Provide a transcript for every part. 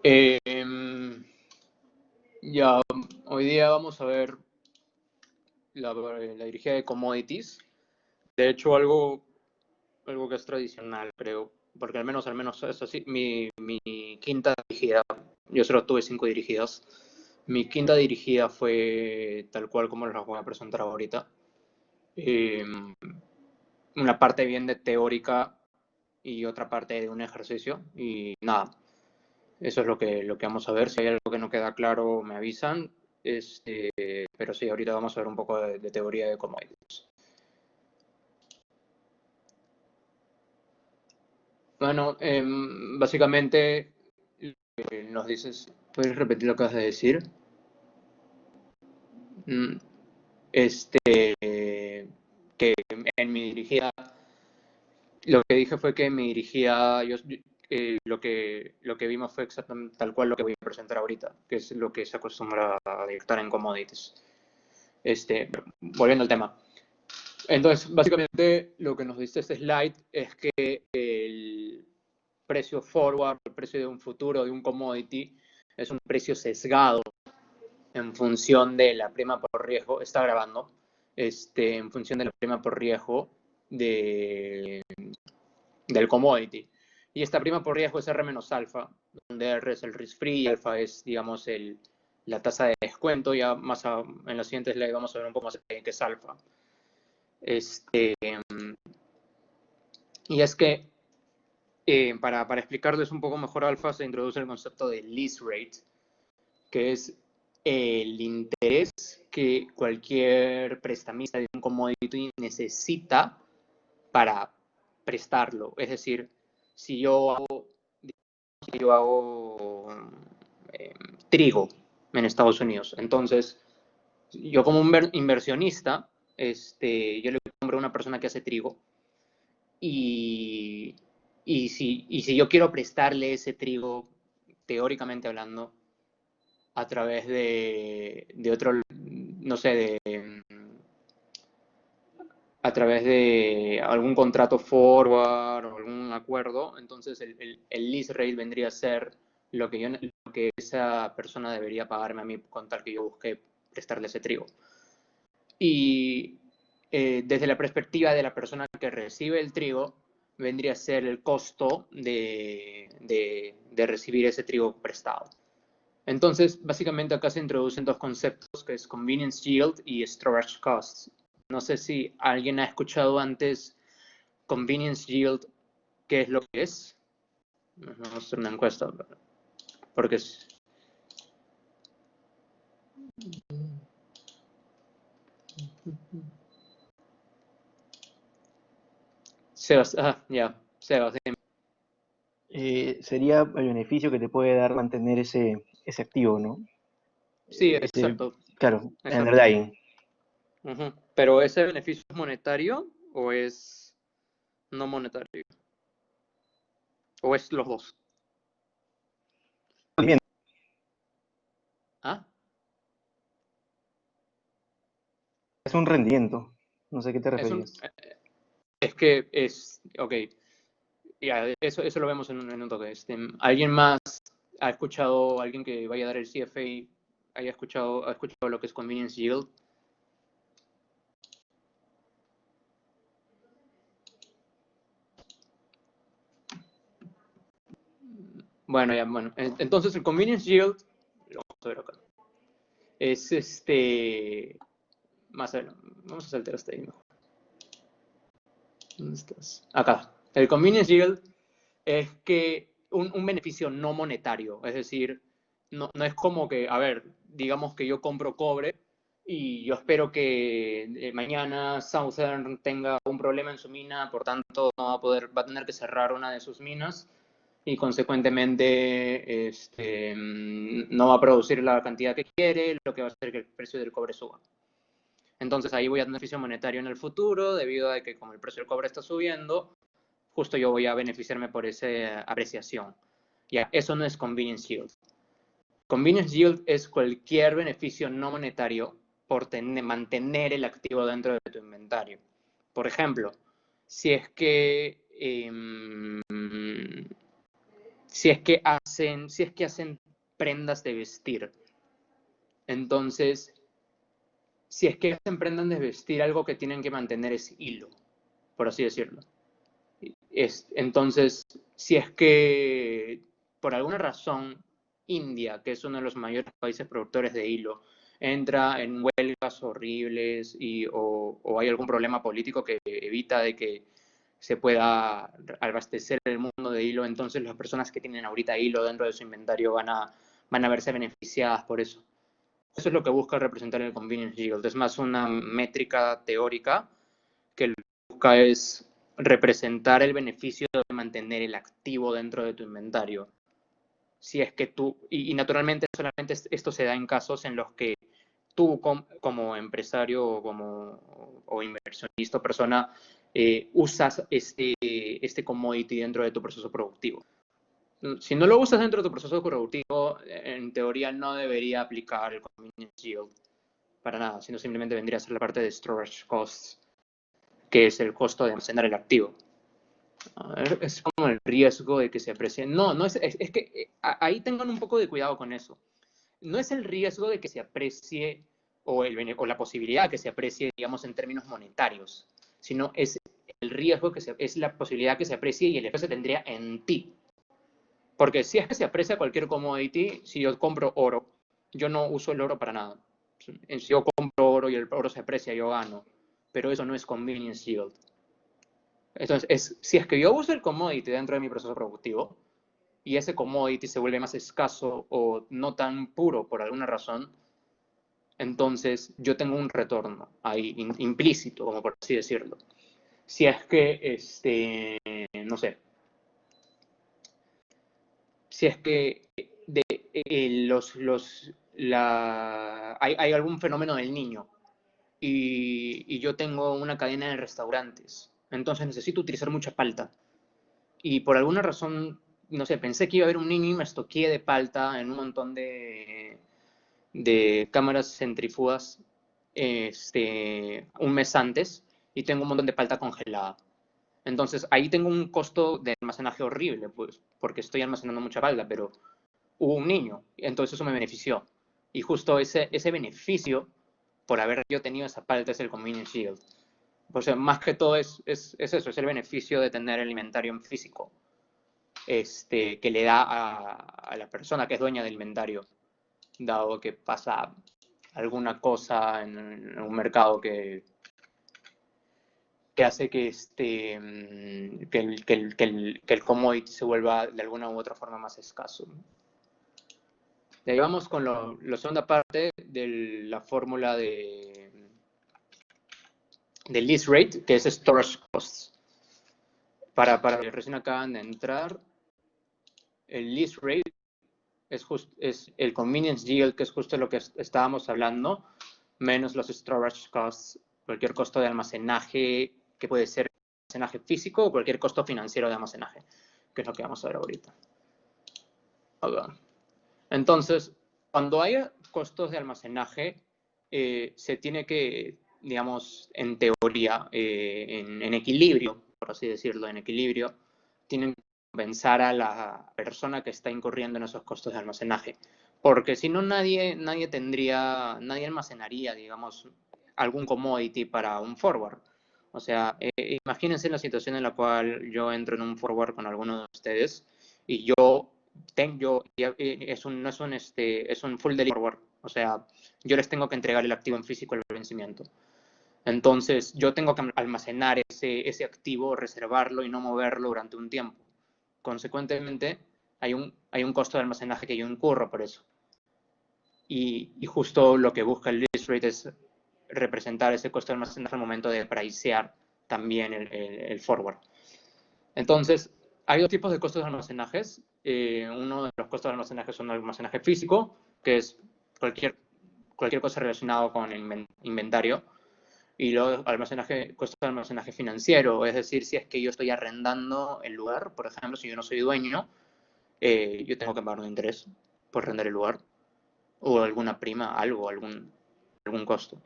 Em, ya, hoy día vamos a ver la dirigida de commodities. De hecho, algo que es tradicional, creo, porque al menos es así. Mi quinta dirigida, yo solo tuve 5 dirigidas. Mi quinta dirigida fue tal cual como las voy a presentar ahorita. Em, una parte bien de teórica y otra parte de un ejercicio. Y nada, eso es lo que vamos a ver. Si hay algo que no queda claro, me avisan. Pero sí, ahorita vamos a ver un poco de teoría de commodities. Bueno, básicamente nos dices, ¿puedes repetir lo que vas a decir? Mm, que en mi dirigida, lo que dije fue que en mi dirigida, lo que vimos fue exactamente tal cual lo que voy a presentar ahorita, que es lo que se acostumbra a dictar en commodities. Volviendo al tema. Entonces, básicamente lo que nos dice este slide es que el precio forward, el precio de un futuro, de un commodity, es un precio sesgado en función de la prima por riesgo, está grabando, en función de la prima por riesgo del commodity. Y esta prima por riesgo es R menos alfa, donde R es el risk free y alfa es, digamos, la tasa de descuento. Ya en los siguientes slides vamos a ver un poco más de qué es alfa. Y es que, para explicarles un poco mejor alfa, se introduce el concepto de lease rate, que es el interés que cualquier prestamista de un commodity necesita para prestarlo. Es decir, si yo hago trigo en Estados Unidos, entonces yo como un inversionista, yo le compro a una persona que hace trigo y, y si yo quiero prestarle ese trigo, teóricamente hablando, a través de otro, no sé, a través de algún contrato forward o algún acuerdo, entonces el lease rate vendría a ser lo que esa persona debería pagarme a mí con tal que yo busque prestarle ese trigo. Y desde la perspectiva de la persona que recibe el trigo, vendría a ser el costo de recibir ese trigo prestado. Entonces, básicamente acá se introducen dos conceptos, que es convenience yield y storage costs. No sé si alguien ha escuchado antes convenience yield, ¿qué es lo que es? Vamos a hacer una encuesta, porque es... Sebas, ya, Sebas. Sería el beneficio que te puede dar mantener ese activo, ¿no? Sí, Ese, exacto, claro, exacto. underlying. Pero ¿ese beneficio es monetario o es no monetario? ¿O es los dos? ¿Ah? Es un rendimiento. No sé a qué te Es un, referías. es que es, ok, ya, eso lo vemos en un toque. ¿Alguien más ha escuchado, alguien que vaya a dar el CFA, ha escuchado lo que es convenience yield? Bueno, ya, bueno. Entonces el convenience yield, lo vamos a ver acá. Es más adelante. Vamos a saltar hasta ahí mejor. ¿Dónde estás? Acá. El convenience yield es que un beneficio no monetario, es decir, no es como que, a ver, digamos que yo compro cobre y yo espero que mañana Southern tenga un problema en su mina, por tanto va a tener que cerrar una de sus minas y consecuentemente no va a producir la cantidad que quiere, lo que va a hacer que el precio del cobre suba. Entonces ahí voy a tener beneficio monetario en el futuro debido a que como el precio del cobre está subiendo, justo yo voy a beneficiarme por esa apreciación. Ya, eso no es convenience yield. Convenience yield es cualquier beneficio no monetario por mantener el activo dentro de tu inventario. Por ejemplo, si es que si es que hacen prendas de vestir. Entonces, si es que hacen prendas de vestir, algo que tienen que mantener es hilo, por así decirlo. Entonces, si es que por alguna razón India, que es uno de los mayores países productores de hilo, entra en huelgas horribles o hay algún problema político que evita de que se pueda abastecer el mundo de hilo, entonces las personas que tienen ahorita hilo dentro de su inventario van a verse beneficiadas por eso. Eso es lo que busca representar el Convenience Yield. Es más una métrica teórica que lo que busca es representar el beneficio de mantener el activo dentro de tu inventario. Si es que tú, y naturalmente solamente esto se da en casos en los que tú como empresario o inversionista o persona usas este commodity dentro de tu proceso productivo. Si no lo usas dentro de tu proceso productivo, en teoría no debería aplicar el convenience yield para nada, sino simplemente vendría a ser la parte de storage costs, que es el costo de almacenar el activo. A ver, es como el riesgo de que se aprecie. No, es que ahí tengan un poco de cuidado con eso. No es el riesgo de que se aprecie o la posibilidad de que se aprecie, digamos, en términos monetarios, sino es el riesgo es la posibilidad que se aprecie y el efecto se tendría en ti. Porque si es que se aprecia cualquier commodity, si yo compro oro, yo no uso el oro para nada. Si yo compro oro y el oro se aprecia, yo gano. Pero eso no es convenience yield. Entonces, si es que yo uso el commodity dentro de mi proceso productivo y ese commodity se vuelve más escaso o no tan puro por alguna razón, entonces yo tengo un retorno ahí implícito, como por así decirlo. Si es que, no sé, si es que hay algún fenómeno del niño y yo tengo una cadena de restaurantes, entonces necesito utilizar mucha palta. Y por alguna razón, no sé, pensé que iba a haber un niño y me estoqué de palta en un montón de cámaras centrífugas un mes antes y tengo un montón de palta congelada. Entonces ahí tengo un costo de almacenaje horrible, pues, porque estoy almacenando mucha palta, pero hubo un niño, entonces eso me benefició. Y justo ese beneficio por haber yo tenido esa palta es el convenience yield. O sea, más que todo es eso, es el beneficio de tener el inventario en físico, que le da a la persona que es dueña del inventario, dado que pasa alguna cosa en un mercado que hace que el commodity se vuelva de alguna u otra forma más escaso. Y ahí vamos con la segunda parte de la fórmula de lease rate, que es storage costs. Para que recién acaban de entrar, el lease rate es el convenience yield, que es justo lo que estábamos hablando, menos los storage costs, cualquier costo de almacenaje, que puede ser almacenaje físico o cualquier costo financiero de almacenaje, que es lo que vamos a ver ahorita. Entonces, cuando haya costos de almacenaje, se tiene que, digamos, en teoría, en equilibrio, por así decirlo, en equilibrio, tienen que compensar a la persona que está incurriendo en esos costos de almacenaje. Porque si no, nadie almacenaría, digamos, algún commodity para un forward. O sea, imagínense la situación en la cual yo entro en un forward con alguno de ustedes y yo es un full delivery forward. O sea, yo les tengo que entregar el activo en físico al vencimiento. Entonces, yo tengo que almacenar ese activo, reservarlo y no moverlo durante un tiempo. Consecuentemente, hay un costo de almacenaje que yo incurro por eso. Y justo lo que busca el lease rate es representar ese costo de almacenaje al momento de pricear también el forward. Entonces, hay dos tipos de costos de almacenajes. Uno de los costos de almacenaje son el almacenaje físico, que es cualquier cosa relacionada con el inventario. Y luego costo de almacenaje financiero, es decir, si es que yo estoy arrendando el lugar, por ejemplo, si yo no soy dueño, yo tengo que pagar un interés por arrendar el lugar, o alguna prima, algún costo.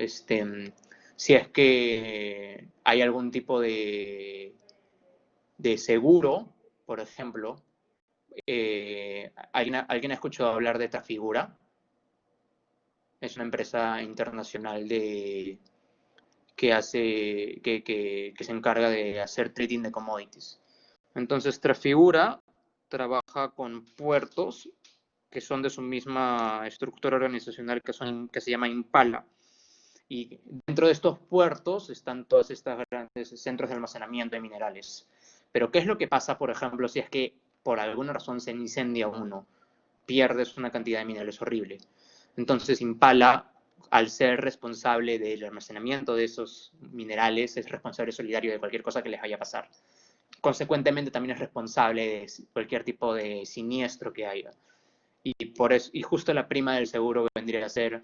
Si es que hay algún tipo de seguro, por ejemplo, ¿Alguien ha escuchado hablar de Trafigura? Es una empresa internacional que se encarga de hacer trading de commodities. Entonces, Trafigura trabaja con puertos que son de su misma estructura organizacional que se llama Impala. Y dentro de estos puertos están todas estas grandes centros de almacenamiento de minerales. Pero ¿qué es lo que pasa, por ejemplo, si es que por alguna razón se incendia uno? Pierdes una cantidad de minerales horrible. Entonces Impala, al ser responsable del almacenamiento de esos minerales, es responsable solidario de cualquier cosa que les vaya a pasar. Consecuentemente también es responsable de cualquier tipo de siniestro que haya. Y justo la prima del seguro vendría a ser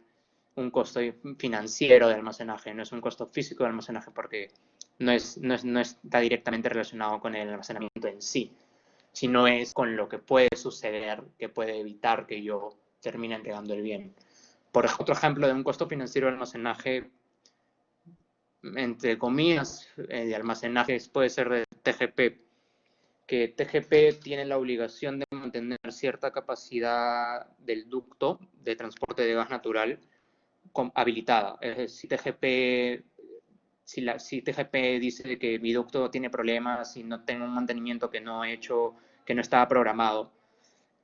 un costo financiero de almacenaje, no es un costo físico de almacenaje porque no está directamente relacionado con el almacenamiento en sí, sino es con lo que puede suceder, que puede evitar que yo termine entregando el bien. Por otro ejemplo de un costo financiero de almacenaje, entre comillas, de almacenaje puede ser de TGP, que TGP tiene la obligación de mantener cierta capacidad del ducto de transporte de gas natural habilitada. Es decir, si TGP dice que mi ducto tiene problemas y no tengo un mantenimiento que no he hecho, que no estaba programado,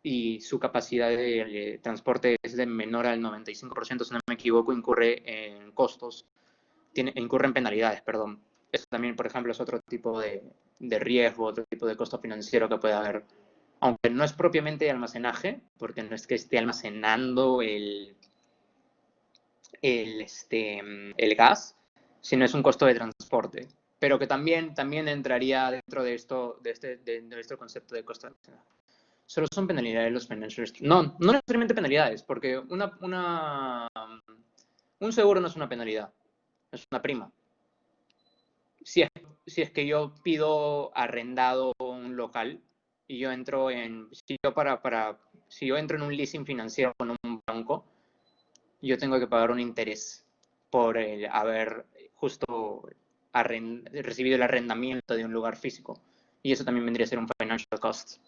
y su capacidad de transporte es de menor al 95%, si no me equivoco, incurre en costos, incurre en penalidades, perdón. Eso también, por ejemplo, es otro tipo de riesgo, otro tipo de costo financiero que puede haber. Aunque no es propiamente de almacenaje, porque no es que esté almacenando el gas, sino es un costo de transporte, pero que también entraría dentro de nuestro concepto de costo de almacenaje. Solo son penalidades los financial. No necesariamente penalidades, porque un seguro no es una penalidad, es una prima. Si es que yo pido arrendado un local y yo entro si yo entro en un leasing financiero con un banco, yo tengo que pagar un interés por haber justo recibido el arrendamiento de un lugar físico. Y eso también vendría a ser un financial cost.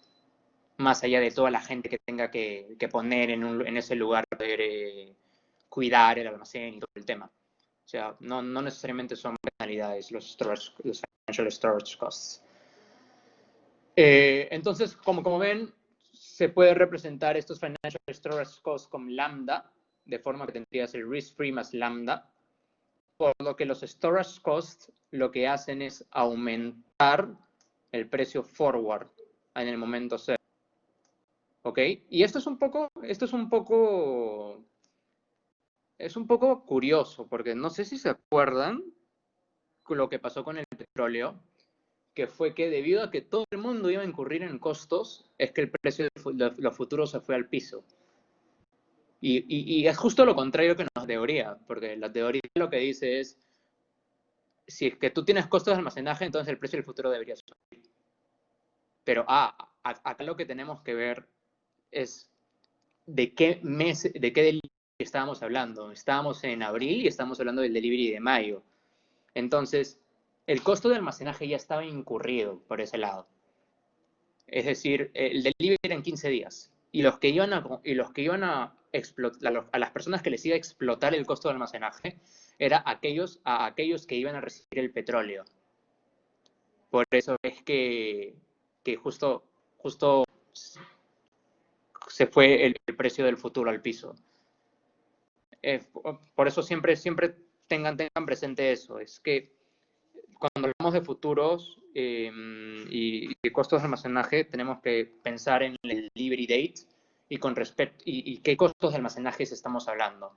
Más allá de toda la gente que tenga que poner en ese lugar, poder cuidar el almacén y todo el tema. O sea, no necesariamente son penalidades los financial storage costs. Entonces, como ven, se puede representar estos financial storage costs como lambda, de forma que tendría que ser risk-free más lambda, por lo que los storage costs lo que hacen es aumentar el precio forward en el momento cero. ¿Ok? Y esto es un poco curioso, porque no sé si se acuerdan lo que pasó con el petróleo, que fue que debido a que todo el mundo iba a incurrir en costos, es que el precio de los futuros se fue al piso. Y es justo lo contrario que la teoría, porque la teoría lo que dice es, si es que tú tienes costos de almacenaje, entonces el precio del futuro debería subir. Pero acá lo que tenemos que ver es de qué delivery estábamos hablando. Estábamos en abril y estamos hablando del delivery de mayo. Entonces, el costo de almacenaje ya estaba incurrido por ese lado. Es decir, el delivery era en 15 días. Y los que iban a explotar, a las personas que les iba a explotar el costo de almacenaje, era a aquellos que iban a recibir el petróleo. Por eso es que justo se fue el precio del futuro al piso. Por eso siempre tengan presente eso, es que cuando hablamos de futuros y de costos de almacenaje, tenemos que pensar en el delivery date y qué costos de almacenaje estamos hablando.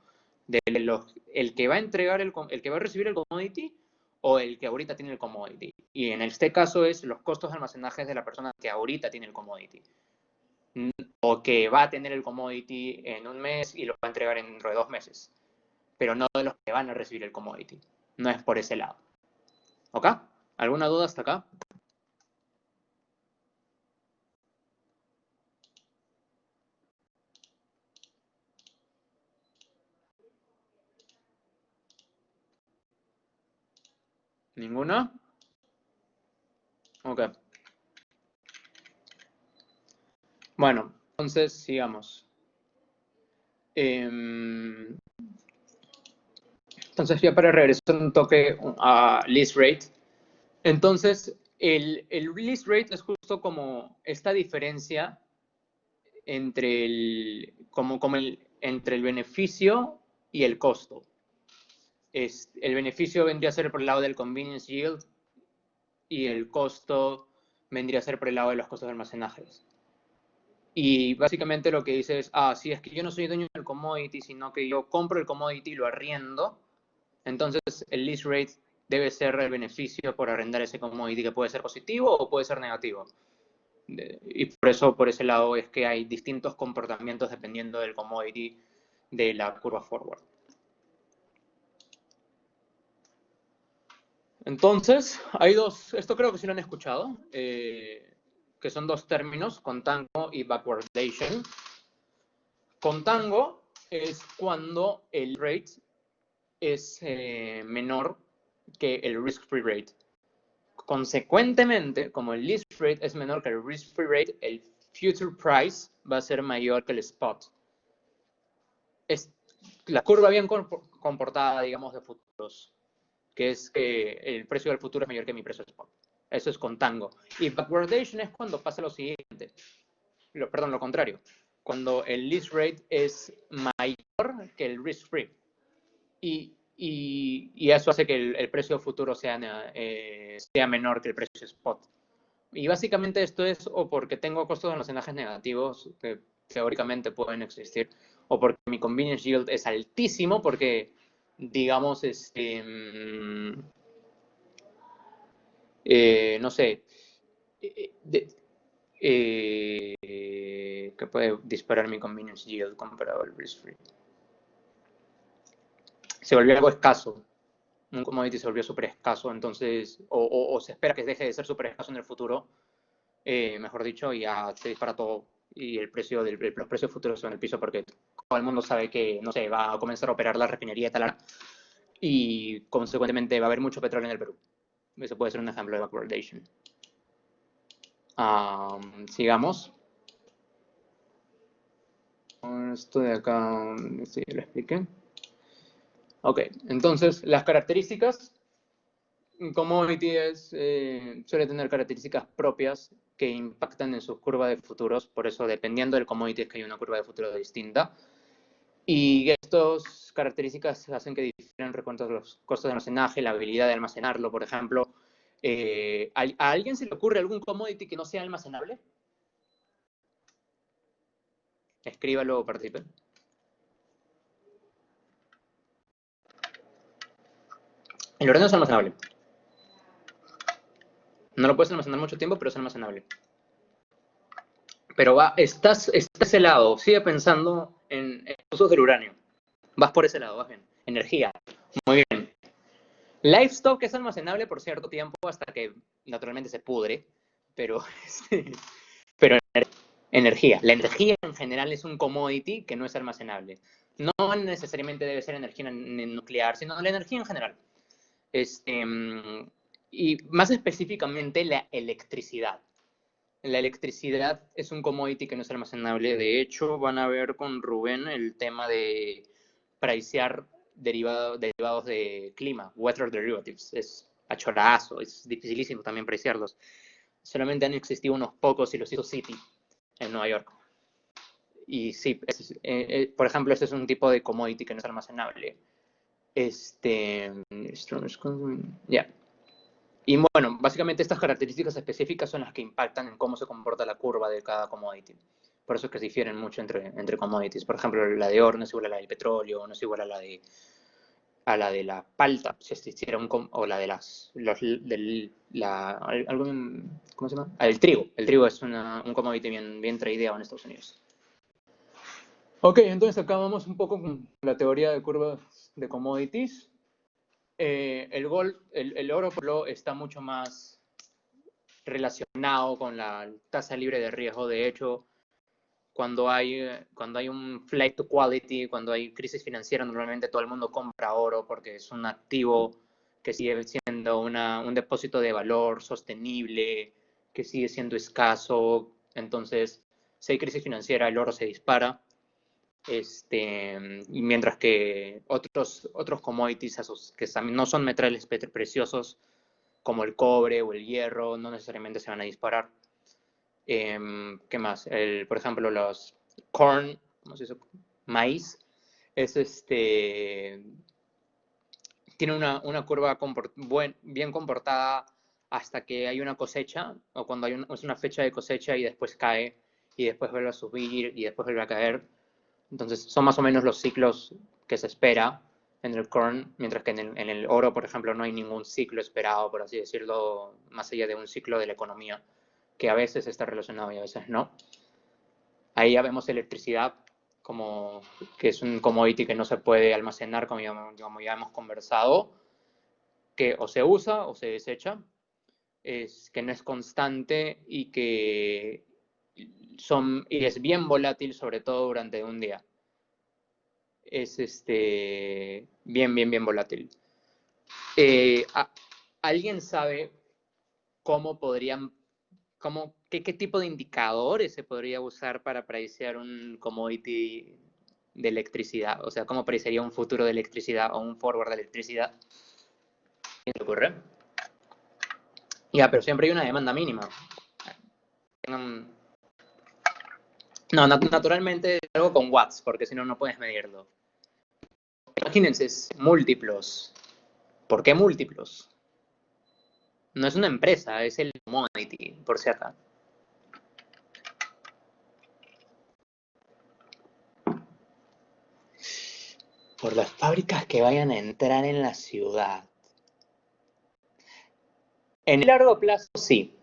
El que va a entregar el que va a recibir el commodity o el que ahorita tiene el commodity. Y en este caso es los costos de almacenaje de la persona que ahorita tiene el commodity. O que va a tener el commodity en un mes y lo va a entregar dentro de 2 meses. Pero no de los que van a recibir el commodity. No es por ese lado. ¿Ok? ¿Alguna duda hasta acá? ¿Ninguna? Ok. Bueno, entonces sigamos. Entonces ya para regresar un toque a list rate. Entonces, el release rate es justo como esta diferencia entre entre el beneficio y el costo. El beneficio vendría a ser por el lado del convenience yield y el costo vendría a ser por el lado de los costos de almacenaje. Y básicamente lo que dice es, si es que yo no soy dueño del commodity, sino que yo compro el commodity y lo arriendo, entonces el lease rate debe ser el beneficio por arrendar ese commodity, que puede ser positivo o puede ser negativo. Y por eso, por ese lado, es que hay distintos comportamientos dependiendo del commodity de la curva forward. Entonces, hay dos, esto creo que sí lo han escuchado, que son dos términos, contango y backwardation. Contango es cuando el rate es menor que el risk-free rate. Consecuentemente, como el list rate es menor que el risk-free rate, el future price va a ser mayor que el spot. Es la curva bien comportada, digamos, de futuros, que es que el precio del futuro es mayor que mi precio spot. Eso es contango. Y backwardation es cuando pasa lo siguiente. Perdón, lo contrario. Cuando el list rate es mayor que el risk free. Y eso hace que el precio futuro sea menor que el precio spot. Y básicamente esto es o porque tengo costos de almacenaje negativos, que teóricamente pueden existir, o porque mi convenience yield es altísimo, porque, digamos, no sé, que puede disparar mi convenience yield comparado al risk free. Se volvió algo escaso. Un commodity se volvió súper escaso, entonces, o se espera que deje de ser súper escaso en el futuro, mejor dicho, y ya se dispara todo y los precios futuros son en el piso porque todo el mundo sabe que, no sé, va a comenzar a operar la refinería de Talara y consecuentemente va a haber mucho petróleo en el Perú. Eso puede ser un ejemplo de backwardation. Sigamos. Esto de acá, sí, lo expliqué. Ok, entonces las características. Commodity suele tener características propias que impactan en su curva de futuros, por eso dependiendo del commodity es que hay una curva de futuros distinta. Y estas características hacen que difieran respecto a los costos de almacenaje, la habilidad de almacenarlo, por ejemplo. ¿A alguien se le ocurre algún commodity que no sea almacenable? Escríbalo o participe. El oro no es almacenable. No lo puedes almacenar mucho tiempo, pero es almacenable. Pero estás ese lado, sigue pensando en usos del uranio. Vas por ese lado, vas bien. Energía, muy bien. Livestock es almacenable por cierto tiempo hasta que naturalmente se pudre, pero, pero energía. La energía en general es un commodity que no es almacenable. No necesariamente debe ser energía nuclear, sino la energía en general. Y más específicamente la electricidad. La electricidad es un commodity que no es almacenable. De hecho, van a ver con Rubén el tema de pricear derivados de clima, weather derivatives. Es a chorazo, es dificilísimo también pricearlos. Solamente han existido unos pocos y los hizo Citi en Nueva York. Y sí, por ejemplo, este es un tipo de commodity que no es almacenable. Ya. Y bueno, básicamente estas características específicas son las que impactan en cómo se comporta la curva de cada commodity. Por eso es que se difieren mucho entre commodities. Por ejemplo, la de oro no es igual a la del petróleo, no es igual a la de la palta, si existiera o la de ¿cómo se llama? El trigo. El trigo es un commodity bien tradeado en Estados Unidos. Ok, entonces acá vamos un poco con la teoría de curvas de commodities. El oro, por ejemplo, está mucho más relacionado con la tasa libre de riesgo. De hecho, cuando hay un flight to quality, cuando hay crisis financiera, normalmente todo el mundo compra oro porque es un activo que sigue siendo un depósito de valor sostenible, que sigue siendo escaso. Entonces, si hay crisis financiera, el oro se dispara. Y mientras que otros commodities que también no son metales preciosos, como el cobre o el hierro, no necesariamente se van a disparar. ¿Qué más? Por ejemplo, los corn, ¿cómo se dice? Maíz, tiene una curva bien comportada hasta que hay una cosecha, o cuando es una fecha de cosecha y después cae, y después vuelve a subir, y después vuelve a caer. Entonces, son más o menos los ciclos que se espera en el corn, mientras que en el oro, por ejemplo, no hay ningún ciclo esperado, por así decirlo, más allá de un ciclo de la economía, que a veces está relacionado y a veces no. Ahí ya vemos electricidad, como que es un commodity que no se puede almacenar, como ya hemos conversado, que o se usa o se desecha, que no es constante y que es bien volátil, sobre todo durante un día. Es bien volátil. ¿Alguien sabe cómo podrían, qué tipo de indicadores se podría usar para predecir un commodity de electricidad? O sea, ¿cómo predeciría un futuro de electricidad o un forward de electricidad? ¿Qué te ocurre? Ya, pero siempre hay una demanda mínima. No, naturalmente es algo con watts, porque si no, no puedes medirlo. Imagínense, múltiplos. ¿Por qué múltiplos? No es una empresa, es el commodity, por si acá. Por las fábricas que vayan a entrar en la ciudad. En el largo plazo, sí.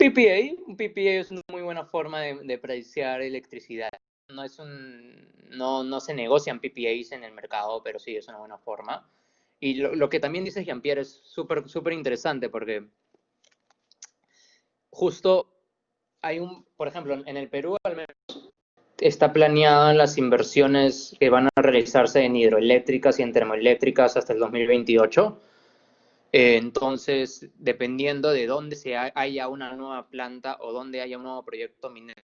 Un PPA es una muy buena forma de prediciar electricidad. No se negocian PPAs en el mercado, pero sí es una buena forma. Y lo que también dice Jean-Pierre es súper interesante porque justo por ejemplo, en el Perú al menos está planeada las inversiones que van a realizarse en hidroeléctricas y en termoeléctricas hasta el 2028. Entonces, dependiendo de dónde haya una nueva planta o dónde haya un nuevo proyecto minero,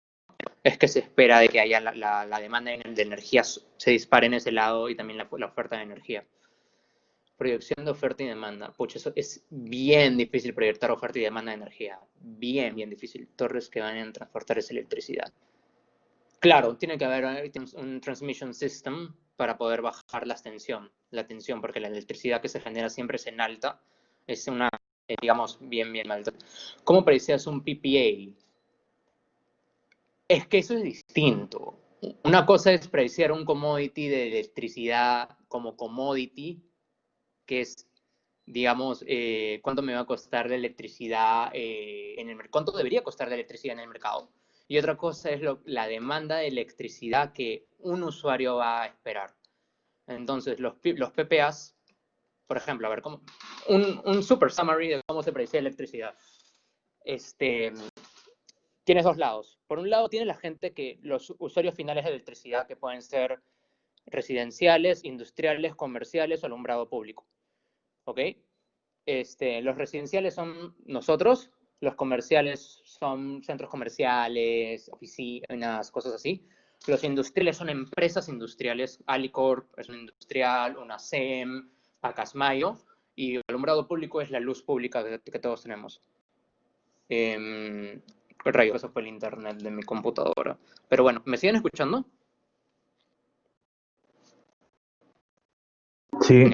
es que se espera de que haya la demanda de energía se dispare en ese lado y también la oferta de energía. Proyección de oferta y demanda. Pucha, eso es bien difícil proyectar oferta y demanda de energía. Bien difícil. Torres que van a transportar esa electricidad. Claro, tiene que haber un transmission system para poder bajar la tensión, porque la electricidad que se genera siempre es en alta, es una, digamos, bien alta. ¿Cómo predecías un PPA? Es que eso es distinto. Una cosa es predecir un commodity de electricidad como commodity, que es, digamos, cuánto me va a costar la electricidad cuánto debería costar la electricidad en el mercado. Y otra cosa es la demanda de electricidad que un usuario va a esperar. Entonces, los PPAs, por ejemplo, a ver, un super summary de cómo se predice electricidad. Tienes dos lados. Por un lado, tienes la gente los usuarios finales de electricidad que pueden ser residenciales, industriales, comerciales o alumbrado público. ¿Ok? Los residenciales son nosotros, los comerciales son centros comerciales, oficinas, cosas así. Los industriales son empresas industriales, Alicorp es una industrial, una SEM, Pacasmayo, y el alumbrado público es la luz pública que todos tenemos. Rayo, eso fue el internet de mi computadora. Pero bueno, ¿me siguen escuchando? Sí.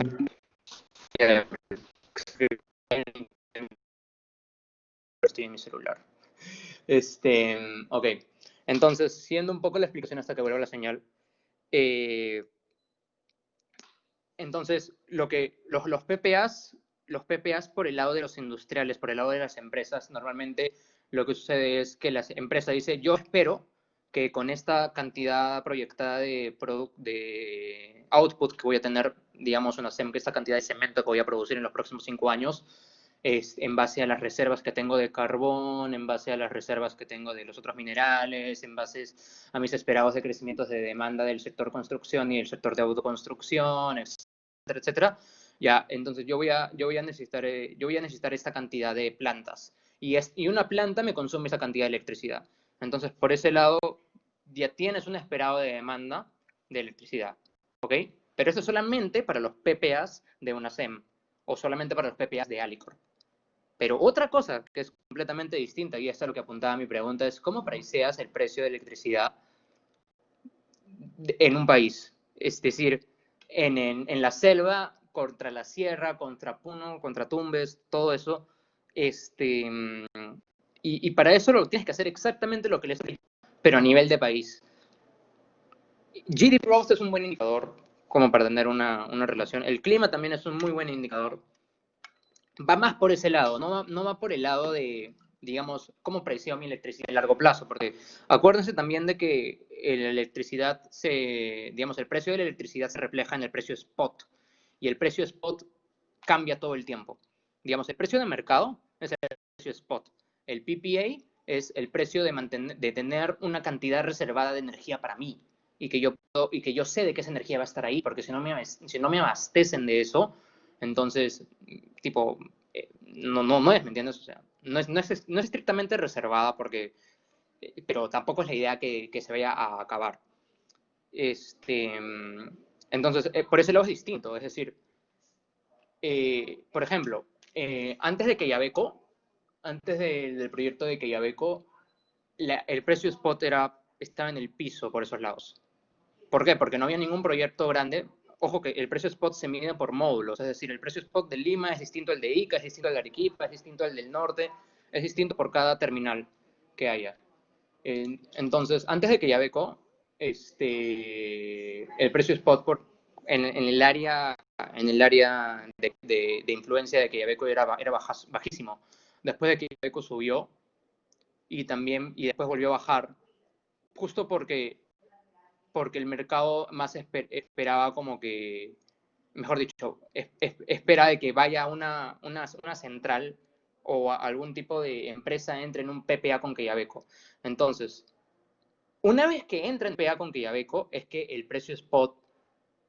Estoy en mi celular. Ok. Entonces, siendo un poco la explicación hasta que vuelva la señal. Entonces, los PPAs por el lado de los industriales, por el lado de las empresas, normalmente lo que sucede es que la empresa dice, yo espero que con esta cantidad proyectada de output que voy a tener, digamos, esta cantidad de cemento que voy a producir en los próximos 5 años, es en base a las reservas que tengo de carbón, en base a las reservas que tengo de los otros minerales, en base a mis esperados de crecimientos de demanda del sector construcción y del sector de autoconstrucción, etcétera. Ya, entonces yo voy a necesitar esta cantidad de plantas y una planta me consume esa cantidad de electricidad. Entonces, por ese lado, ya tienes un esperado de demanda de electricidad, ¿ok? Pero eso es solamente para los PPAs de una SEM o solamente para los PPAs de Alicorp. Pero otra cosa que es completamente distinta, y esto es lo que apuntaba mi pregunta, es cómo priceas el precio de electricidad en un país. Es decir, en la selva, contra la sierra, contra Puno, contra Tumbes, todo eso. Y para eso lo tienes que hacer exactamente lo que les explico, pero a nivel de país. GDP growth es un buen indicador como para tener una relación. El clima también es un muy buen indicador. Va más por ese lado, no va por el lado de, digamos, cómo precio mi electricidad a largo plazo, porque acuérdense también de que la electricidad digamos, el precio de la electricidad se refleja en el precio spot, y el precio spot cambia todo el tiempo. Digamos, el precio de mercado es el precio spot. El PPA es el precio de tener una cantidad reservada de energía para mí, y que yo sé de que esa energía va a estar ahí, porque si no me abastecen de eso, entonces, tipo, no es, ¿me entiendes? O sea, no es estrictamente reservada porque, pero tampoco es la idea que se vaya a acabar. Entonces, por ese lado es distinto, es decir, por ejemplo, antes de Quellaveco, antes del proyecto de Quellaveco, el precio spot estaba en el piso por esos lados. ¿Por qué? Porque no había ningún proyecto grande. Ojo que el precio spot se mide por módulos, es decir, el precio spot de Lima es distinto al de Ica, es distinto al de Arequipa, es distinto al del norte, es distinto por cada terminal que haya. Entonces, antes de Quellaveco, el precio spot en el área de influencia de Quellaveco era bajísimo. Después de que Quellaveco subió y después volvió a bajar, justo porque el mercado más esperaba como que, mejor dicho, espera de que vaya una central o algún tipo de empresa entre en un PPA con Quellaveco. Entonces, una vez que entra en PPA con Quellaveco, es que el precio spot,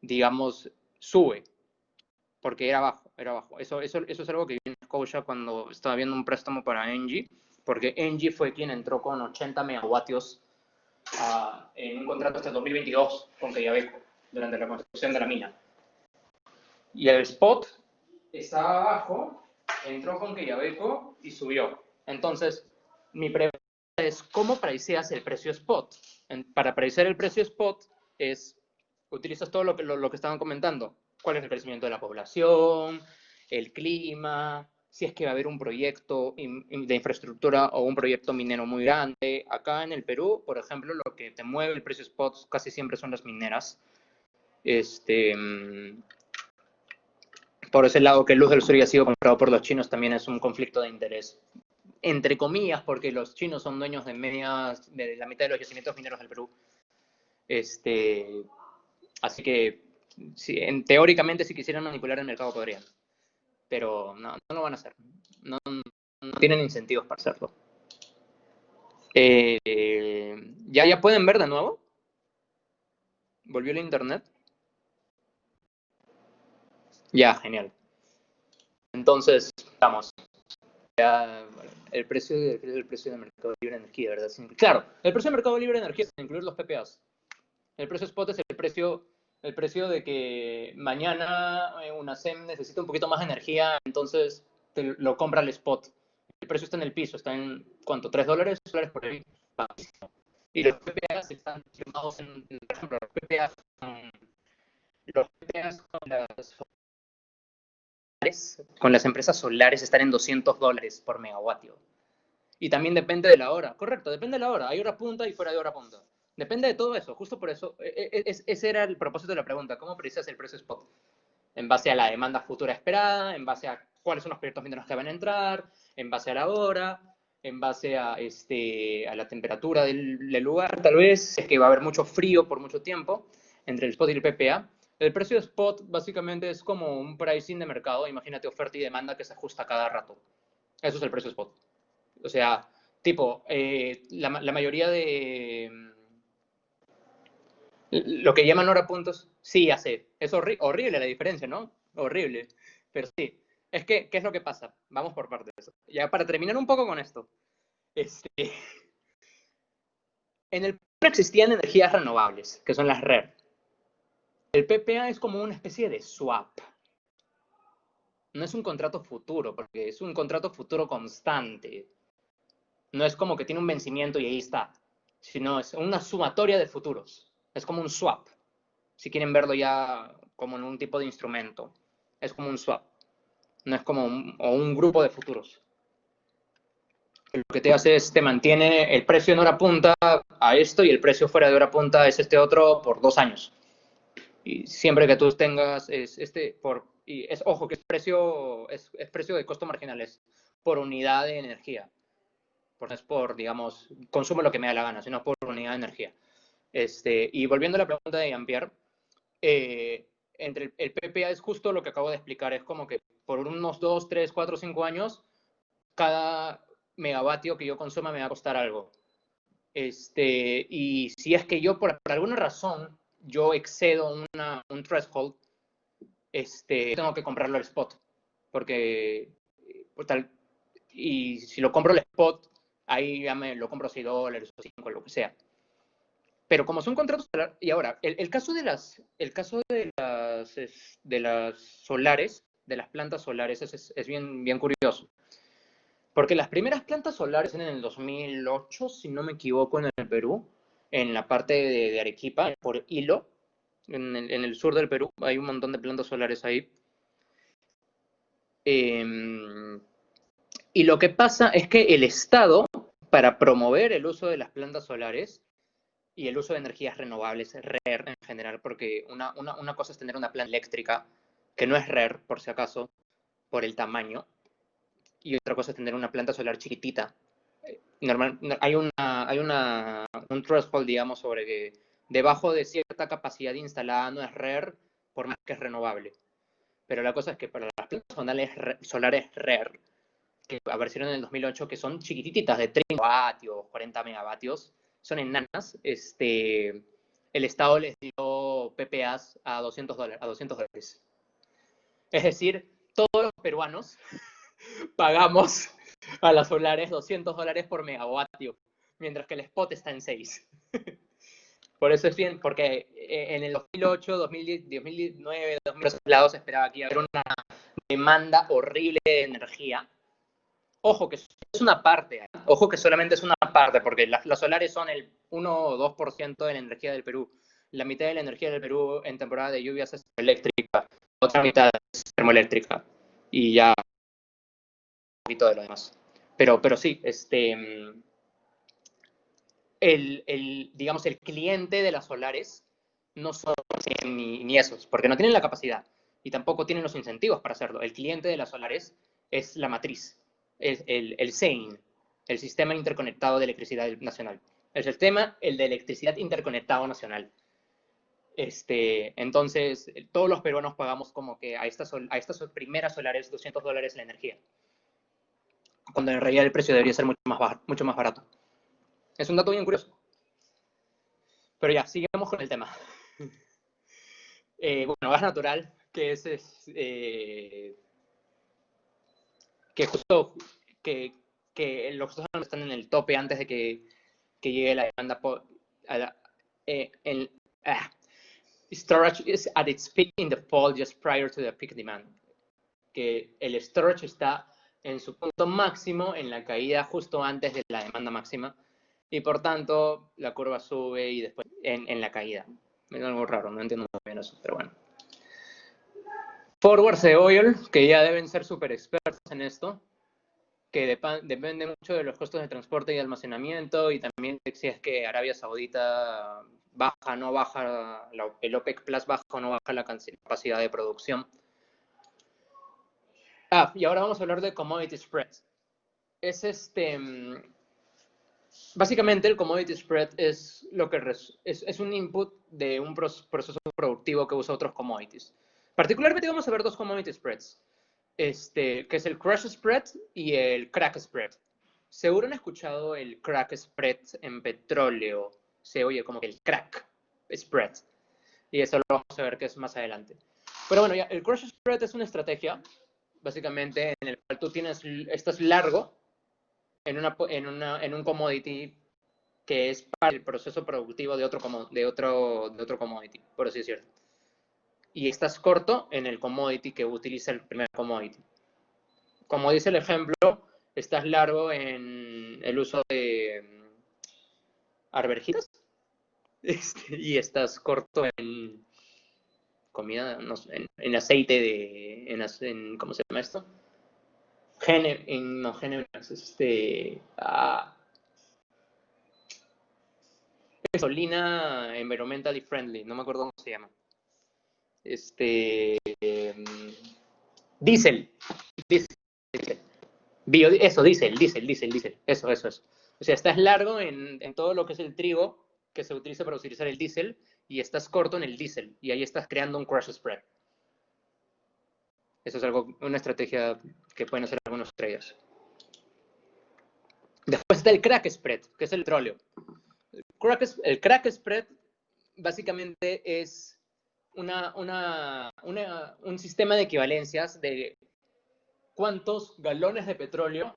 digamos, sube, porque era bajo, era bajo. Eso es algo que vi en Scotia cuando estaba viendo un préstamo para Engie, porque Engie fue quien entró con 80 megavatios en un contrato hasta el 2022 con Quellaveco durante la construcción de la mina. Y el spot estaba abajo, entró con Quellaveco y subió. Entonces, mi pregunta es, ¿cómo priceas el precio spot? Para pricear el precio spot utilizas todo lo que estaban comentando. ¿Cuál es el crecimiento de la población? El clima, si es que va a haber un proyecto de infraestructura o un proyecto minero muy grande. Acá en el Perú, por ejemplo, lo que te mueve el precio spot casi siempre son las mineras. Por ese lado, que Luz del Sur haya sido comprado por los chinos también es un conflicto de interés. Entre comillas, porque los chinos son dueños de la mitad de los yacimientos mineros del Perú. Así que, teóricamente, si quisieran manipular el mercado, podrían. Pero no lo van a hacer. No tienen incentivos para hacerlo. ¿Ya pueden ver de nuevo? ¿Volvió el internet? Ya, genial. Entonces, vamos. Ya, el precio de mercado libre de energía, ¿verdad? Claro, el precio de mercado libre de energía sin incluir los PPAs. El precio spot es el precio de que mañana una SEM necesita un poquito más de energía, entonces lo compra al spot. El precio está en el piso, está en, ¿cuánto? ¿$3? $2 por ahí. Y los PPAs están firmados por ejemplo, los PPAs con las empresas solares están en $200 por megavatio. Y también depende de la hora. Correcto, depende de la hora. Hay hora punta y fuera de hora punta. Depende de todo eso. Justo por eso, ese era el propósito de la pregunta. ¿Cómo precisas el precio spot? En base a la demanda futura esperada, en base a cuáles son los proyectos mineros que van a entrar, en base a la hora, en base a la temperatura del lugar, tal vez. Es que va a haber mucho frío por mucho tiempo entre el spot y el PPA. El precio spot básicamente es como un pricing de mercado. Imagínate oferta y demanda que se ajusta cada rato. Eso es el precio spot. O sea, tipo, la mayoría de lo que llaman hora puntos, sí, ya sé. Es horrible la diferencia, ¿no? Horrible. Pero sí. Es que, ¿qué es lo que pasa? Vamos por partes. Ya para terminar un poco con esto. Este, En el PPA existían energías renovables, que son las RER. El PPA es como una especie de swap. No es un contrato futuro, porque es un contrato futuro constante. No es como que tiene un vencimiento y ahí está, sino es una sumatoria de futuros. Es como un swap, si quieren verlo ya como en un tipo de instrumento. Es como un swap, no es como un grupo de futuros. Lo que te hace es, te mantiene el precio en hora punta a esto y el precio fuera de hora punta es este otro por 2 años. Y siempre que tú tengas ojo, que es precio de costo marginal, es por unidad de energía. No es por, digamos, consumo lo que me da la gana, sino por unidad de energía. Y volviendo a la pregunta de Jean-Pierre, entre el PPA es justo lo que acabo de explicar, es como que por unos 2, 3, 4, 5 años, cada megavatio que yo consuma me va a costar algo. Y si es que yo, por alguna razón, yo excedo un threshold, tengo que comprarlo al spot, porque tal, y si lo compro al spot, ahí ya me lo compro a $6 o 5, lo que sea. Pero como son contratos, y ahora, el caso de las solares, de las plantas solares, es bien, bien curioso. Porque las primeras plantas solares en el 2008, si no me equivoco, en el Perú, en la parte de Arequipa, por Hilo, en el sur del Perú, hay un montón de plantas solares ahí. Y lo que pasa es que el Estado, para promover el uso de las plantas solares y el uso de energías renovables, RER en general, porque una cosa es tener una planta eléctrica que no es RER, por si acaso, por el tamaño, y otra cosa es tener una planta solar chiquitita. Hay un threshold, digamos, sobre que debajo de cierta capacidad instalada no es RER, por más que es renovable. Pero la cosa es que para las plantas solares RER, que aparecieron en el 2008, que son chiquititas, de 30 megavatios, 40 megavatios, son enanas, el Estado les dio PPAs a $200. Es decir, todos los peruanos pagamos a las solares $200 por megavatio, mientras que el spot está en 6. Por eso es bien, porque en el 2008, 2010, 2009, 2000 se esperaba que iba a haber una demanda horrible de energía. Ojo, que es una parte, ¿eh? Ojo que solamente es una parte, porque las solares son el 1 o 2% de la energía del Perú. La mitad de la energía del Perú en temporada de lluvias es eléctrica, la otra mitad es termoeléctrica, y ya un poquito de lo demás. Pero sí, digamos, el cliente de las solares no son ni esos, porque no tienen la capacidad y tampoco tienen los incentivos para hacerlo. El cliente de las solares es la matriz, es el SEIN, el Sistema Interconectado de Electricidad Nacional. El de Electricidad Interconectado Nacional. Entonces, todos los peruanos pagamos como que a estas primeras solares $200 la energía, cuando en realidad el precio debería ser mucho más barato. Es un dato bien curioso. Pero ya, sigamos con el tema. Bueno, gas natural, que justo que los océanos están en el tope antes de que llegue la demanda. Storage is at its peak in the fall just prior to the peak demand. Que el storage está en su punto máximo en la caída justo antes de la demanda máxima y por tanto la curva sube y después en la caída. Es algo raro, no entiendo muy bien eso, pero bueno. Forwards de oil, que ya deben ser súper expertos en esto, que depende mucho de los costos de transporte y almacenamiento y también si es que Arabia Saudita baja, no baja, el OPEC Plus baja o no baja la capacidad de producción. Y ahora vamos a hablar de commodity spreads. Básicamente el commodity spread es un input de un proceso productivo que usa otros commodities. Particularmente vamos a ver dos commodity spreads, que es el crush spread y el crack spread. Seguro han escuchado el crack spread en petróleo. Se oye como que el crack spread. Y eso lo vamos a ver que es más adelante. Pero bueno, ya, el crush spread es una estrategia, básicamente, en el cual tú estás largo en un commodity que es para el proceso productivo de otro commodity, por así decirlo. Y estás corto en el commodity que utiliza el primer commodity. Como dice el ejemplo, estás largo en el uso de arvejitas y estás corto en comida, no sé, en aceite ¿cómo se llama esto? No, gasolina environmentally friendly, no me acuerdo cómo se llama. Diésel. Diésel. Diésel. Eso. O sea, estás largo en todo lo que es el trigo que se utiliza para utilizar el diésel y estás corto en el diésel y ahí estás creando un crash spread. Eso es una estrategia que pueden hacer algunos traders. Después está el crack spread, que es el petróleo. El crack spread básicamente es un sistema de equivalencias de cuántos galones de petróleo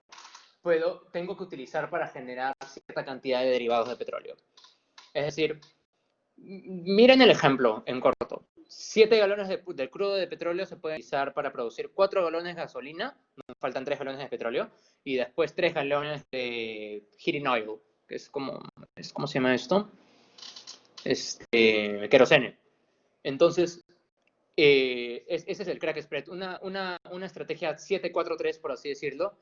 tengo que utilizar para generar cierta cantidad de derivados de petróleo. Es decir, miren el ejemplo en corto. 7 galones del crudo de petróleo se pueden utilizar para producir 4 galones de gasolina, nos faltan 3 galones de petróleo, y después 3 galones de heating oil, que ¿cómo se llama esto? Querosene. Entonces, ese es el crack spread. Una estrategia 7-4-3, por así decirlo,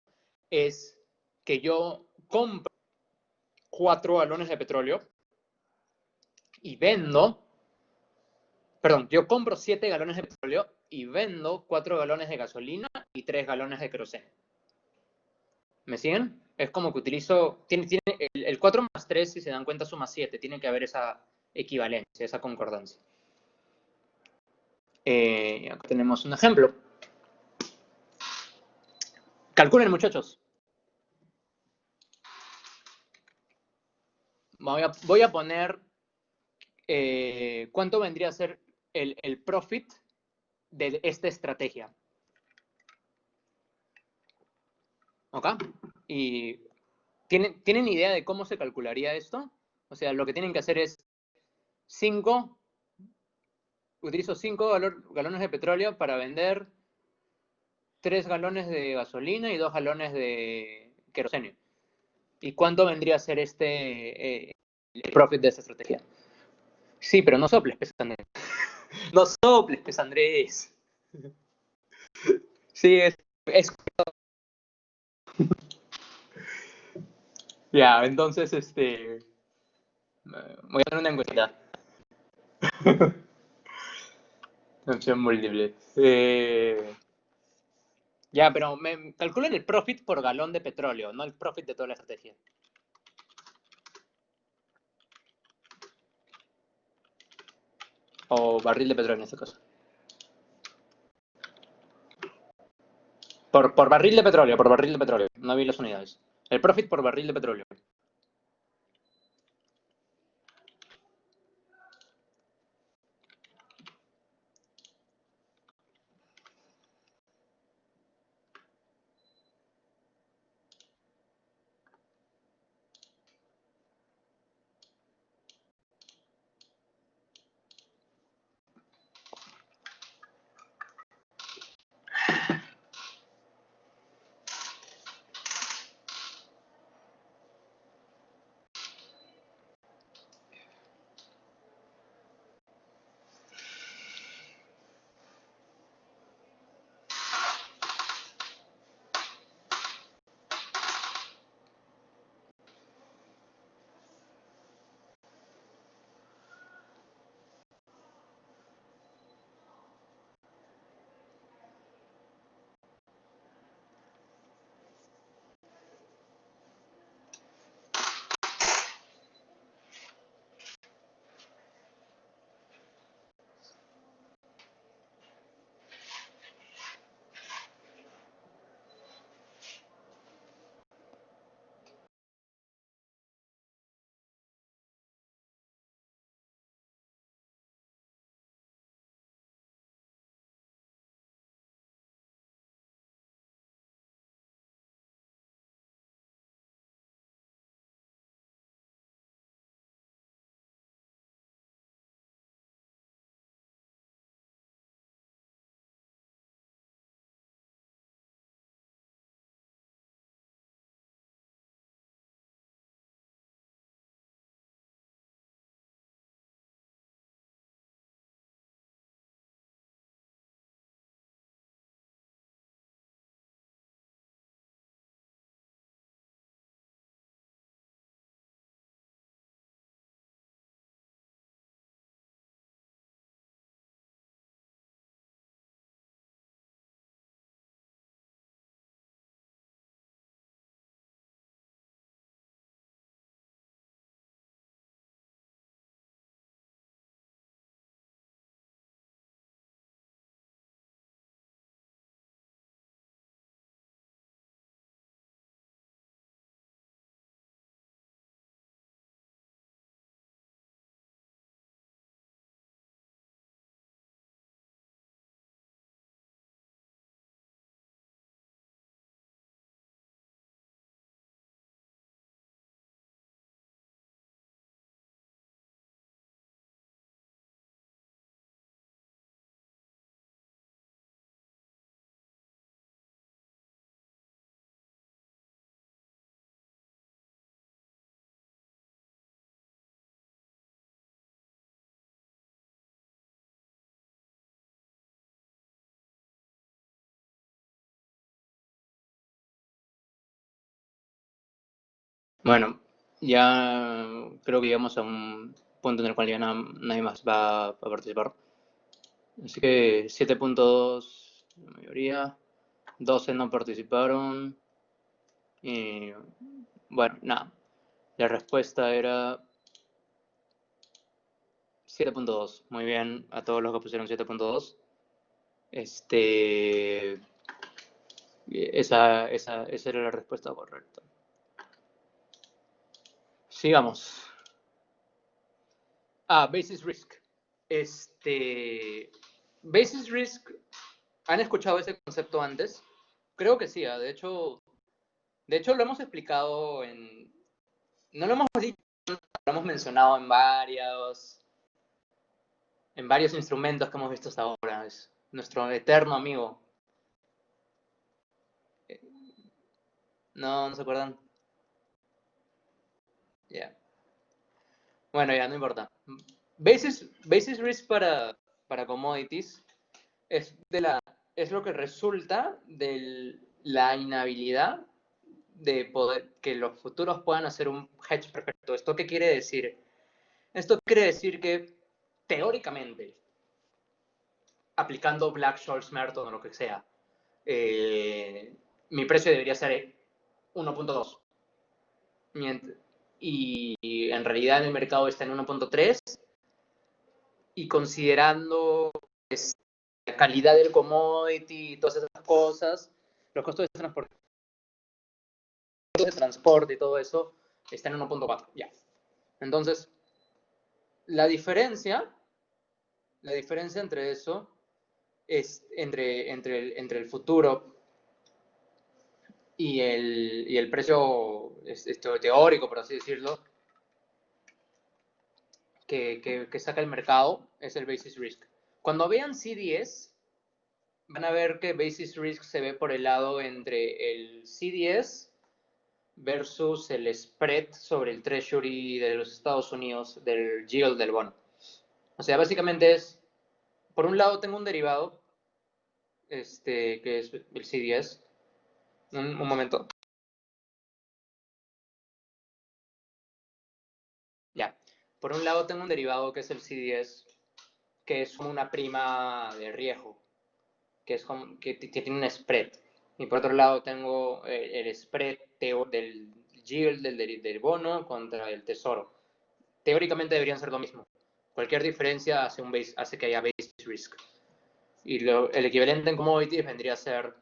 es que yo compro 4 galones de petróleo y yo compro 7 galones de petróleo y vendo 4 galones de gasolina y 3 galones de queroseno. ¿Me siguen? Es como que utilizo, tiene el 4 más 3, si se dan cuenta, suma 7. Tiene que haber esa equivalencia, esa concordancia. Acá tenemos un ejemplo. Calculen, muchachos. Voy a poner cuánto vendría a ser el profit de esta estrategia. ¿Ok? Y ¿tienen idea de cómo se calcularía esto? O sea, lo que tienen que hacer es utilizo 5 galones de petróleo para vender 3 galones de gasolina y 2 galones de queroseno. ¿Y cuánto vendría a ser el profit de esta estrategia? Sí, pero no soples, pez Andrés. No soples, pez Andrés. Sí, ya, entonces, voy a hacer una encuesta. Opción múltiple. Ya, pero calculen el profit por galón de petróleo, no el profit de toda la estrategia. O barril de petróleo en este caso. Por barril de petróleo. No vi las unidades. El profit por barril de petróleo. Bueno, ya creo que llegamos a un punto en el cual ya nadie más va a participar. Así que 7.2, la mayoría. 12 no participaron. Y bueno, nada. La respuesta era 7.2. Muy bien a todos los que pusieron 7.2. Esa era la respuesta correcta. Sigamos. Basis Risk. Basis Risk, ¿han escuchado ese concepto antes? Creo que sí, de hecho lo hemos explicado no lo hemos dicho, lo hemos mencionado en varios instrumentos que hemos visto hasta ahora. Es nuestro eterno amigo. ¿No se acuerdan? Ya. Yeah. Bueno, ya, no importa. Basis Risk para commodities es lo que resulta de la inhabilidad de poder que los futuros puedan hacer un hedge perfecto. ¿Esto qué quiere decir? Esto quiere decir que teóricamente, aplicando Black-Scholes Merton o lo que sea, mi precio debería ser 1.2 y en realidad en el mercado está en 1.3 y considerando la calidad del commodity y todas esas cosas, los costos de transporte y todo eso están en 1.4. Ya. Entonces, la diferencia entre eso es entre el futuro y el precio teórico, por así decirlo, que saca el mercado, es el basis risk. Cuando vean CDS, van a ver que basis risk se ve por el lado entre el CDS versus el spread sobre el Treasury de los Estados Unidos, del yield del bono. O sea, básicamente por un lado tengo un derivado, que es el CDS. Un momento. Ya. Por un lado tengo un derivado que es el CDS, que es como una prima de riesgo, que tiene un spread. Y por otro lado tengo el spread del yield del bono contra el tesoro. Teóricamente deberían ser lo mismo. Cualquier diferencia hace que haya basis risk. Y el equivalente en commodities vendría a ser,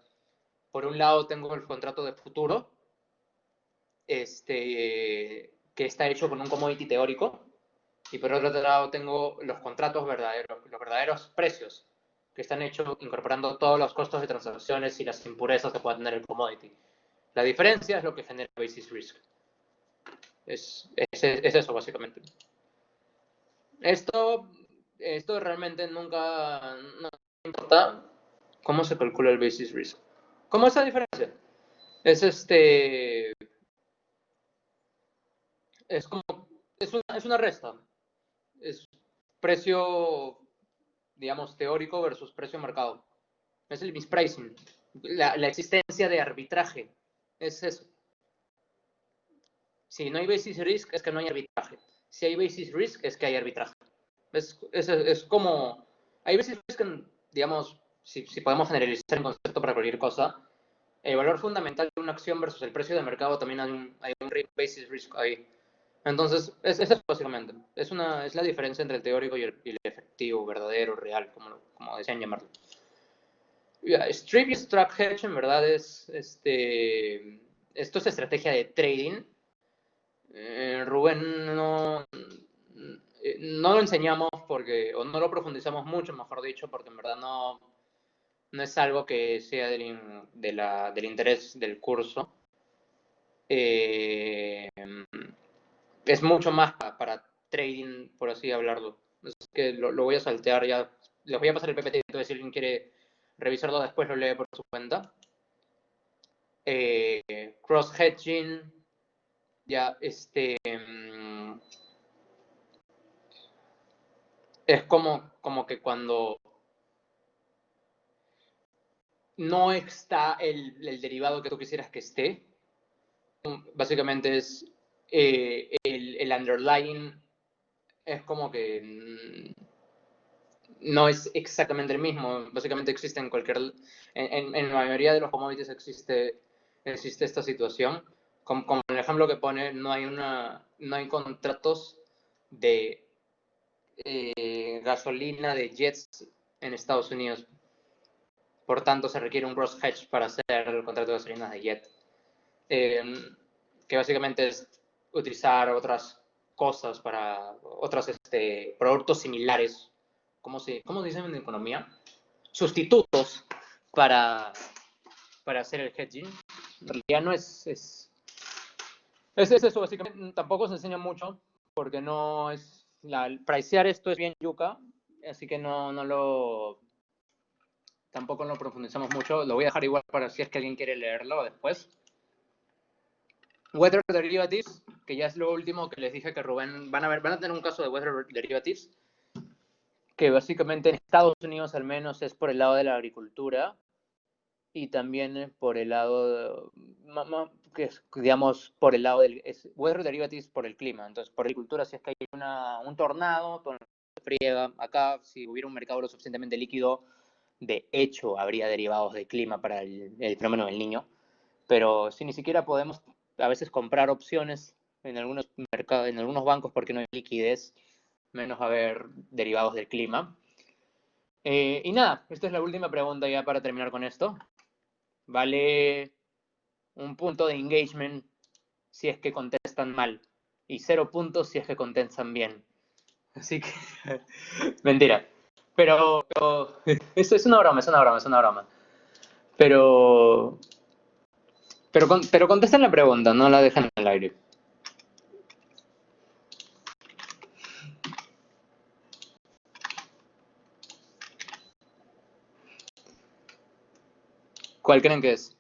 por un lado tengo el contrato de futuro, que está hecho con un commodity teórico, y por otro lado tengo los contratos verdaderos, los verdaderos precios, que están hechos incorporando todos los costos de transacciones y las impurezas que pueda tener el commodity. La diferencia es lo que genera basis risk. Es eso, básicamente. Esto realmente nunca no importa cómo se calcula el basis risk. ¿Cómo es la diferencia? Es es como es una resta. Es precio, digamos, teórico versus precio mercado. Es el mispricing. La existencia de arbitraje. Es eso. Si no hay basis risk, es que no hay arbitraje. Si hay basis risk, es que hay arbitraje. Es como. Hay basis risk, digamos, si podemos generalizar el concepto para cualquier cosa, el valor fundamental de una acción versus el precio de mercado también hay un basis risk ahí. Entonces, es eso básicamente. Es la diferencia entre el teórico y el efectivo, verdadero, real, como desean llamarlo. Strip y Struck Hedge en verdad esto es estrategia de trading. Rubén no lo enseñamos o no lo profundizamos mucho, mejor dicho, porque en verdad no es algo que sea del interés del curso. Es mucho más para trading, por así hablarlo. Es que lo voy a saltear ya. Les voy a pasar el PPT, entonces si alguien quiere revisarlo después lo lee por su cuenta. Cross-hedging, ya, es como que cuando no está el derivado que tú quisieras que esté, básicamente es el underlying es como que no es exactamente el mismo. Básicamente existe en la mayoría de los commodities existe esta situación. Como el ejemplo que pone, no hay contratos de gasolina de jets en Estados Unidos. Por tanto, se requiere un cross hedge para hacer el contrato de gasolina de jet. Que básicamente es utilizar otras cosas para otros productos similares. ¿Cómo se dicen en economía? Sustitutos para hacer el hedging. En realidad no es eso, básicamente. Tampoco se enseña mucho porque no es. Pricear esto es bien yuca, así que tampoco lo profundizamos mucho. Lo voy a dejar igual para si es que alguien quiere leerlo después. Weather Derivatives, que ya es lo último que les dije que Rubén van a tener un caso de Weather Derivatives, que básicamente en Estados Unidos al menos es por el lado de la agricultura y también por el lado, que es, digamos, por el lado del Weather Derivatives por el clima. Entonces, por agricultura, si es que hay un tornado, se friega. Acá, si hubiera un mercado lo suficientemente líquido, de hecho, habría derivados de clima para el fenómeno del niño. Pero si ni siquiera podemos a veces comprar opciones en algunos mercados, en algunos bancos porque no hay liquidez, menos va a haber derivados del clima. Y nada, esta es la última pregunta ya para terminar con esto. Vale un punto de engagement si es que contestan mal y 0 puntos si es que contestan bien. Así que, mentira. Pero eso es una broma, es una broma, es una broma. Pero contesten la pregunta, no la dejen en el aire. ¿Cuál creen que es?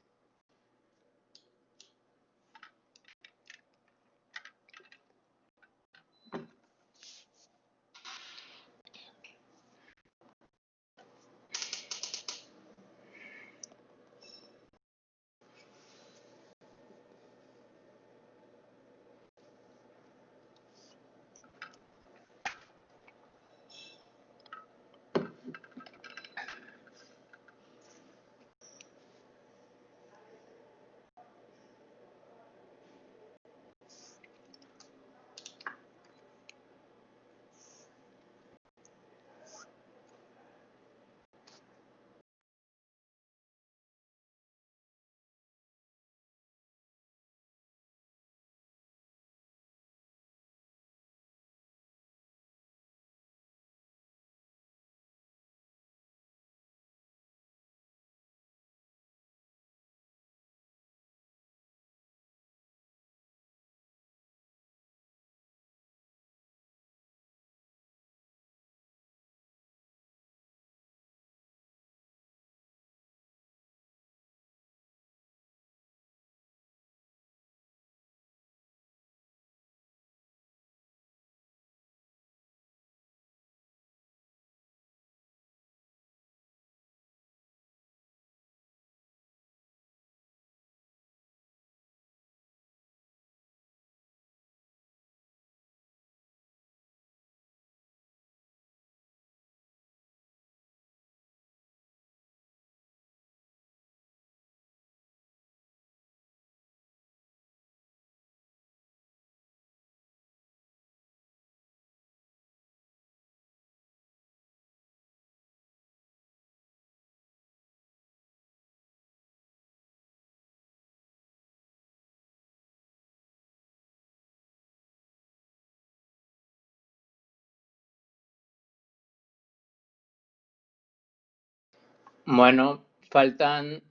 Bueno, faltan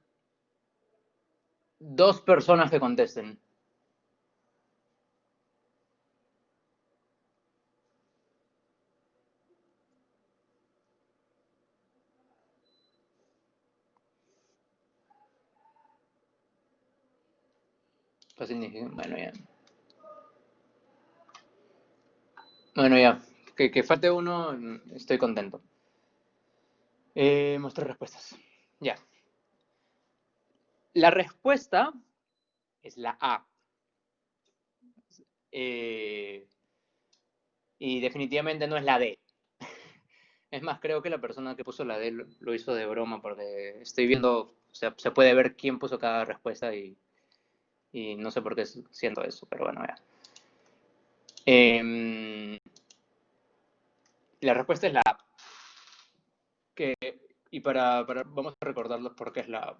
2 personas que contesten. Bueno, ya. Bueno, ya. Que falte uno, estoy contento. Mostrar respuestas. Ya. La respuesta es la A. y definitivamente no es la D. Es más, creo que la persona que puso la D lo hizo de broma porque estoy viendo, o sea, se puede ver quién puso cada respuesta y no sé por qué siento eso, pero bueno, ya. La respuesta es la A. Y vamos a recordarlos por qué es la A.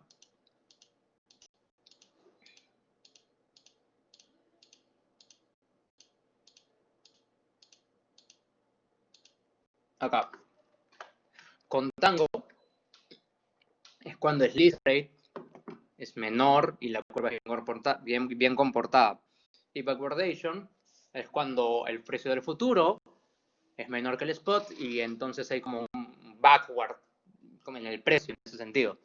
Acá. Contango es cuando el lead rate es menor y la curva es bien comportada. Y backwardation es cuando el precio del futuro es menor que el spot y entonces hay como un backward, como en el precio en ese sentido.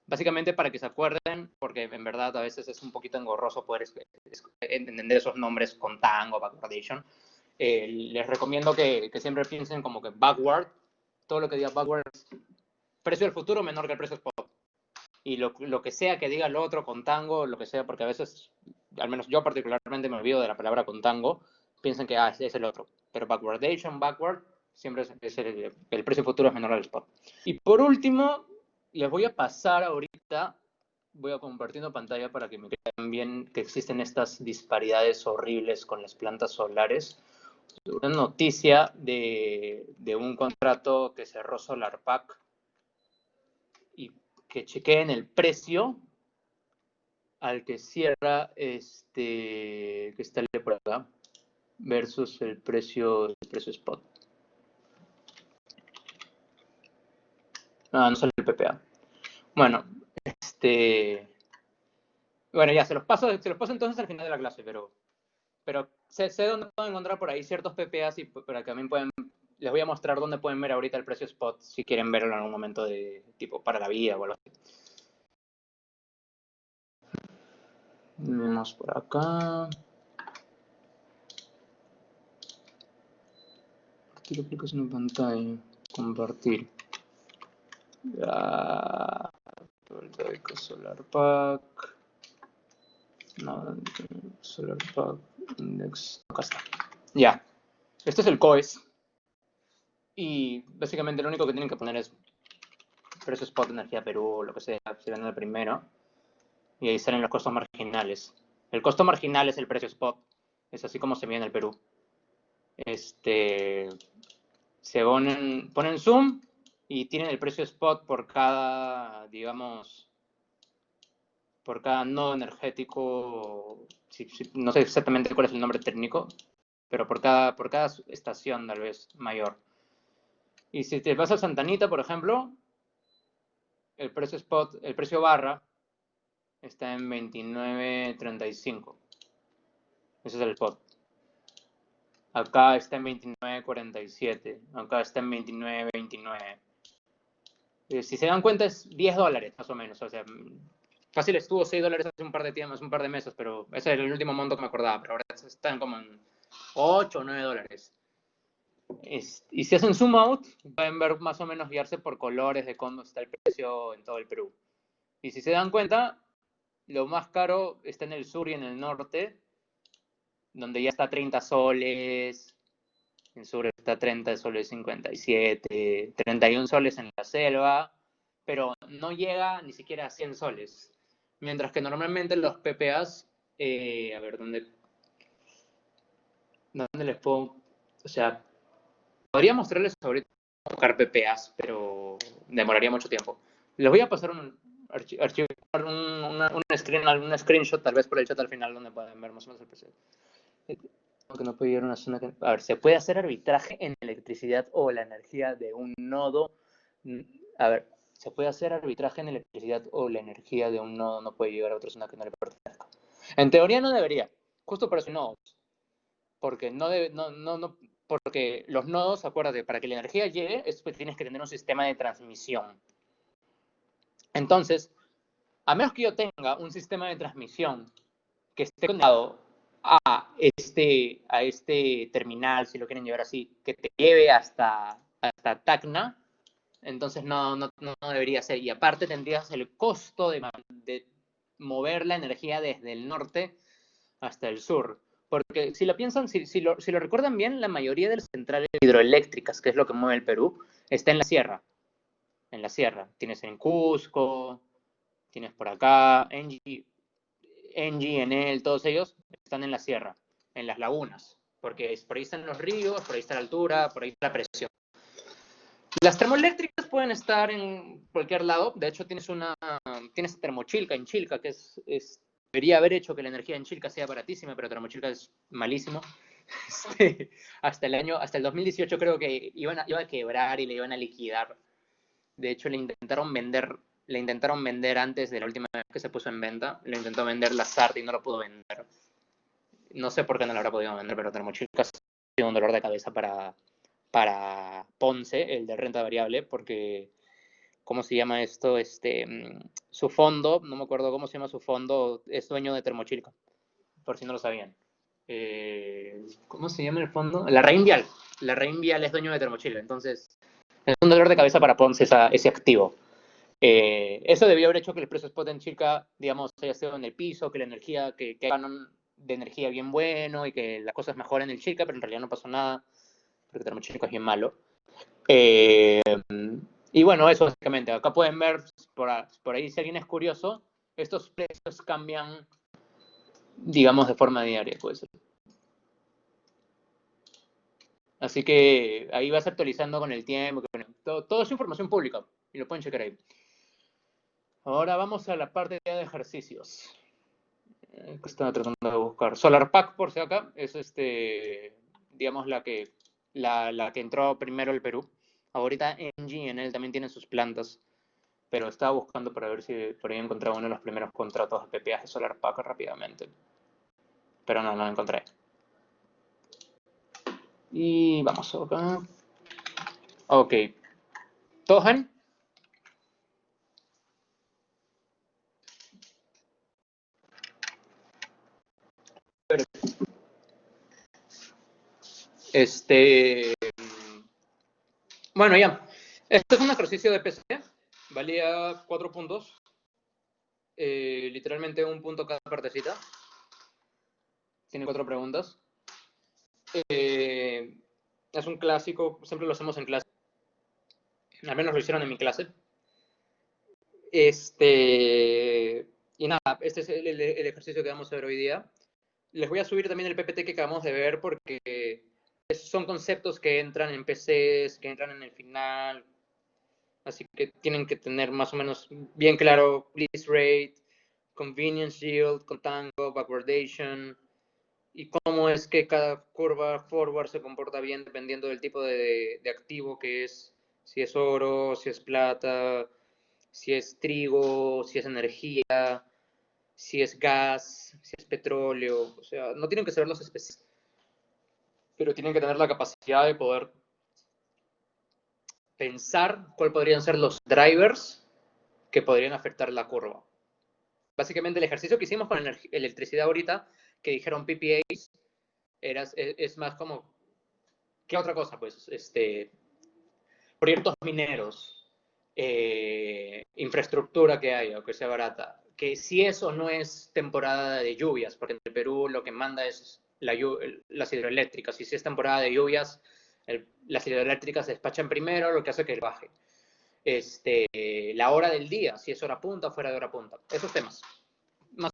Básicamente para que se acuerden, porque en verdad a veces es un poquito engorroso poder entender esos nombres contango, backwardation. Les recomiendo que siempre piensen como que backward, todo lo que diga backward es precio del futuro menor que el precio spot. Y lo que sea que diga lo otro, contango, lo que sea, porque a veces, al menos yo particularmente me olvido de la palabra contango, piensan que es el otro. Pero backwardation, backward, siempre es el precio futuro es menor al spot. Y por último, les voy a pasar ahorita, voy a compartiendo pantalla para que me crean bien que existen estas disparidades horribles con las plantas solares. Una noticia de un contrato que cerró SolarPack y que chequeen el precio al que cierra que está por acá versus el precio spot. No sale el PPA. Bueno, bueno, ya se los paso entonces al final de la clase, pero sé dónde pueden encontrar por ahí ciertos PPAs y para que también les voy a mostrar dónde pueden ver ahorita el precio spot si quieren verlo en algún momento de tipo para la vida o algo así. Vemos por acá. Compartir aplicación en pantalla. Compartir. Ya. SolarPack. No, SolarPack Index. Acá está. Ya. Este es el COES. Y básicamente lo único que tienen que poner es precio spot de energía Perú o lo que sea, si ven el primero. Y ahí salen los costos marginales. El costo marginal es el precio spot. Es así como se mide en el Perú. Se ponen zoom y tienen el precio spot por cada, digamos, por cada nodo energético. No sé exactamente cuál es el nombre técnico, pero por cada estación tal vez mayor. Y si te vas a Santa Anita, por ejemplo, el precio spot, el precio barra, está en 29.35. Ese es el spot. Acá está en 29.47. Acá está en 29.29. Si se dan cuenta es $10 más o menos. O sea, fácil estuvo $6 hace un par de meses, pero ese era el último monto que me acordaba. Pero ahora están como en $8 o $9. Y si hacen zoom out, pueden ver más o menos guiarse por colores de cómo está el precio en todo el Perú. Y si se dan cuenta, lo más caro está en el sur y en el norte, donde ya está 30 soles, en sur está 30 soles 57, 31 soles en la selva, pero no llega ni siquiera a 100 soles. Mientras que normalmente los PPAs, a ver, ¿dónde les puedo? O sea, podría mostrarles ahorita buscar PPAs, pero demoraría mucho tiempo. Les voy a pasar un screenshot, tal vez por el chat al final, donde pueden ver más o menos el precio. Que no puede ir a una zona que... A ver, ¿se puede hacer arbitraje en electricidad o la energía de un nodo? A ver, ¿se puede hacer arbitraje en electricidad o la energía de un nodo no puede llegar a otra zona que no le pertenezca? En teoría no debería, justo por eso nodos. Porque porque los nodos, acuérdate, para que la energía llegue, es que tienes que tener un sistema de transmisión. Entonces, a menos que yo tenga un sistema de transmisión que esté conectado a este terminal, si lo quieren llevar así, que te lleve hasta Tacna, entonces no debería ser. Y aparte tendrías el costo de mover la energía desde el norte hasta el sur. Porque si lo piensan, si lo recuerdan bien, la mayoría de las centrales hidroeléctricas, que es lo que mueve el Perú, está en la sierra. En la sierra. Tienes en Cusco, tienes por acá, Engie, Enel, todos ellos están en la sierra, en las lagunas. Porque por ahí están los ríos, por ahí está la altura, por ahí está la presión. Las termoeléctricas pueden estar en cualquier lado. De hecho, tienes Termochilca en Chilca, que debería haber hecho que la energía en Chilca sea baratísima, pero Termochilca es malísimo. Hasta el 2018 creo que iba a quebrar y le iban a liquidar. De hecho, le intentaron vender antes de la última vez que se puso en venta. Le intentó vender la SART y no lo pudo vender. No sé por qué no lo habrá podido vender, pero Termochilca ha sido un dolor de cabeza para Ponce, el de renta variable, porque, ¿cómo se llama esto? Su fondo, no me acuerdo cómo se llama su fondo, es dueño de Termochilca, por si no lo sabían. ¿Cómo se llama el fondo? La Reinvial. La Reinvial es dueño de Termochilca, entonces es un dolor de cabeza para Ponce ese activo. Eso debió haber hecho que el precio spot en Chilca, digamos, haya sido en el piso, que la energía, que hagan de energía bien bueno y que las cosas mejoren en el Chilca, pero en realidad no pasó nada, porque Termochilca es bien malo. Y bueno, eso básicamente. Acá pueden ver, por ahí si alguien es curioso, estos precios cambian, digamos, de forma diaria, puede ser. Así que ahí vas actualizando con el tiempo. Todo es información pública y lo pueden checar ahí. Ahora vamos a la parte de ejercicios. Que estaba tratando de buscar. SolarPack, por si acá, es digamos, la que entró primero al Perú. Ahorita Engie y Enel también tienen sus plantas, pero estaba buscando para ver si por ahí encontraba uno de los primeros contratos de PPA de SolarPack rápidamente. Pero no lo encontré. Y vamos acá. Ok. Tohan. Bueno, ya. Este es un ejercicio de PC. Valía 4 puntos. Literalmente un punto cada partecita. Tiene 4 preguntas. Es un clásico, siempre lo hacemos en clase. Al menos lo hicieron en mi clase. Y nada, este es el ejercicio que vamos a ver hoy día. Les voy a subir también el PPT que acabamos de ver porque son conceptos que entran en PCs, que entran en el final. Así que tienen que tener más o menos bien claro please rate, convenience yield, contango, backwardation, y cómo es que cada curva forward se comporta bien dependiendo del tipo de activo que es, si es oro, si es plata, si es trigo, si es energía, si es gas, si es petróleo. O sea, no tienen que ser los específicos, pero tienen que tener la capacidad de poder pensar cuáles podrían ser los drivers que podrían afectar la curva. Básicamente el ejercicio que hicimos con electricidad ahorita, que dijeron PPAs, es más como, ¿qué otra cosa? Pues, proyectos mineros, infraestructura que haya o que sea barata. Que si eso no es temporada de lluvias, porque en el Perú lo que manda es las hidroeléctricas. Y si es temporada de lluvias, las hidroeléctricas se despachan primero, lo que hace que baje. La hora del día, si es hora punta o fuera de hora punta. Esos temas. Más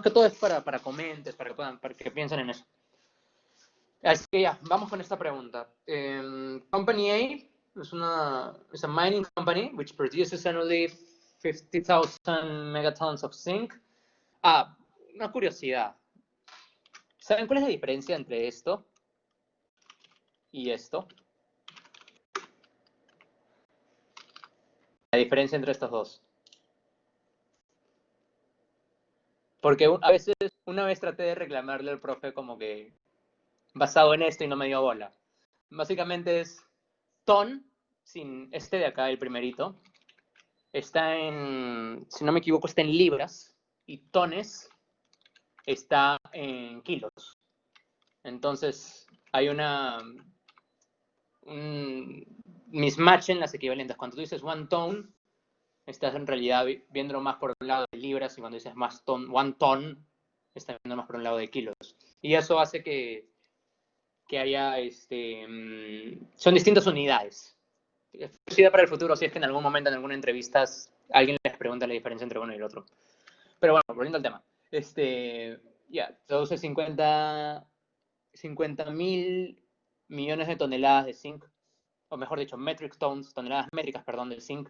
que todo es para comentes, para que piensen en eso. Así que ya, vamos con esta pregunta. Company A is a mining company which produces annually 50,000 megatons of zinc. Una curiosidad. ¿Saben cuál es la diferencia entre esto y esto? La diferencia entre estos dos. Porque a veces, una vez traté de reclamarle al profe como que basado en esto y no me dio bola. Básicamente es ton, sin de acá, el primerito, está en, si no me equivoco, está en libras, y tones está en kilos. Entonces, hay un mismatch en las equivalentes. Cuando tú dices one tone, estás en realidad viéndolo más por un lado de libras, y cuando dices más ton, one ton, estás viendo más por un lado de kilos. Y eso hace que haya, son distintas unidades. Curiosidad para el futuro, si es que en algún momento, en alguna entrevista, alguien les pregunta la diferencia entre uno y el otro. Pero bueno, volviendo al tema. Ya, produce 50.000 millones de toneladas de zinc, o mejor dicho, metric tons, toneladas métricas, perdón, del zinc.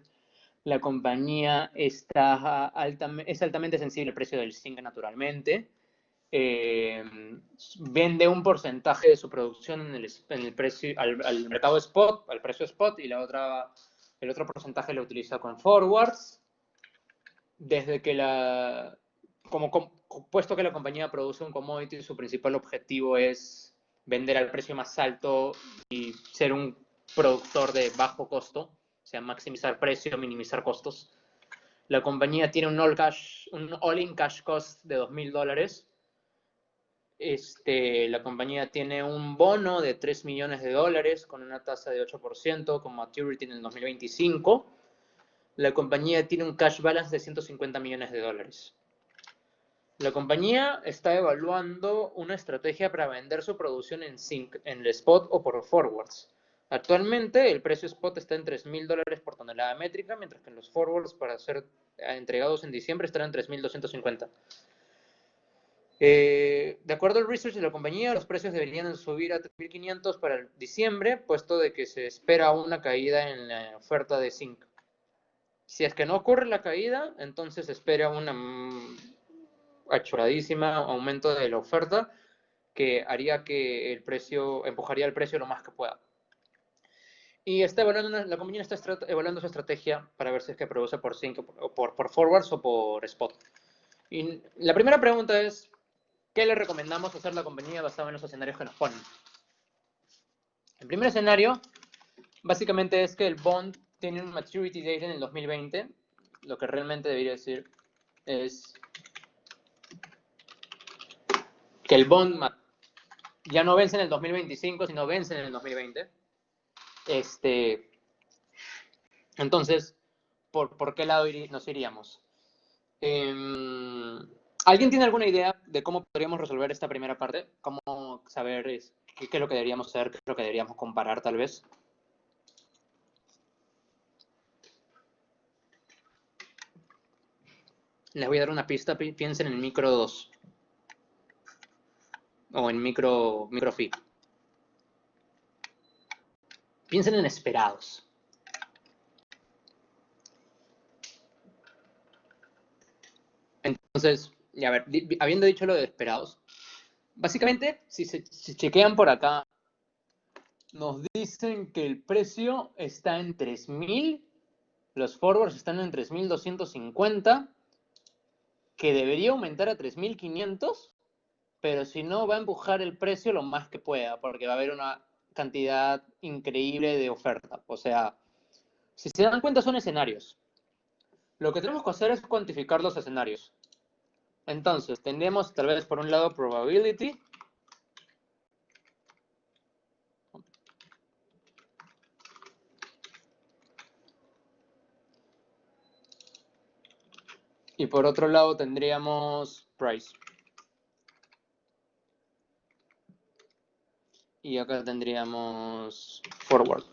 La compañía es altamente sensible al precio del zinc naturalmente. Vende un porcentaje de su producción en el precio, al mercado spot, al precio spot, y el otro porcentaje lo utiliza con forwards. Desde que puesto que la compañía produce un commodity, su principal objetivo es vender al precio más alto y ser un productor de bajo costo, o sea, maximizar precio, minimizar costos. La compañía tiene un all-in cash cost de $2.000. La compañía tiene un bono de $3 millones con una tasa de 8% con maturity en el 2025. La compañía tiene un cash balance de $150 millones. La compañía está evaluando una estrategia para vender su producción en zinc, en el spot o por forwards. Actualmente el precio spot está en $3.000 por tonelada métrica, mientras que en los forwards para ser entregados en diciembre estarán en 3.250. De acuerdo al research de la compañía, los precios deberían subir a 3.500 para el diciembre, puesto de que se espera una caída en la oferta de zinc. Si es que no ocurre la caída, entonces se espera una achuradísima aumento de la oferta que haría que empujaría el precio lo más que pueda. Y la compañía está evaluando su estrategia para ver si es que produce por zinc, por forwards o por spot. Y la primera pregunta es, ¿qué le recomendamos hacer a la compañía basado en los escenarios que nos ponen? El primer escenario, básicamente, es que el bond tiene un maturity date en el 2020. Lo que realmente debería decir es que el bond ya no vence en el 2025, sino vence en el 2020. Entonces, ¿por qué lado nos iríamos? ¿Alguien tiene alguna idea de cómo podríamos resolver esta primera parte? ¿Cómo saber qué es lo que deberíamos hacer, qué es lo que deberíamos comparar tal vez? Les voy a dar una pista, piensen en micro 2 o en micro phi. Piensen en esperados. Entonces, a ver, habiendo dicho lo de esperados, básicamente, si chequean por acá, nos dicen que el precio está en 3.000, los forwards están en 3.250, que debería aumentar a 3.500, pero si no va a empujar el precio lo más que pueda, porque va a haber una cantidad increíble de oferta. O sea, si se dan cuenta son escenarios. Lo que tenemos que hacer es cuantificar los escenarios. Entonces, tendremos tal vez por un lado probability. Y por otro lado tendríamos price. Y acá tendríamos forward.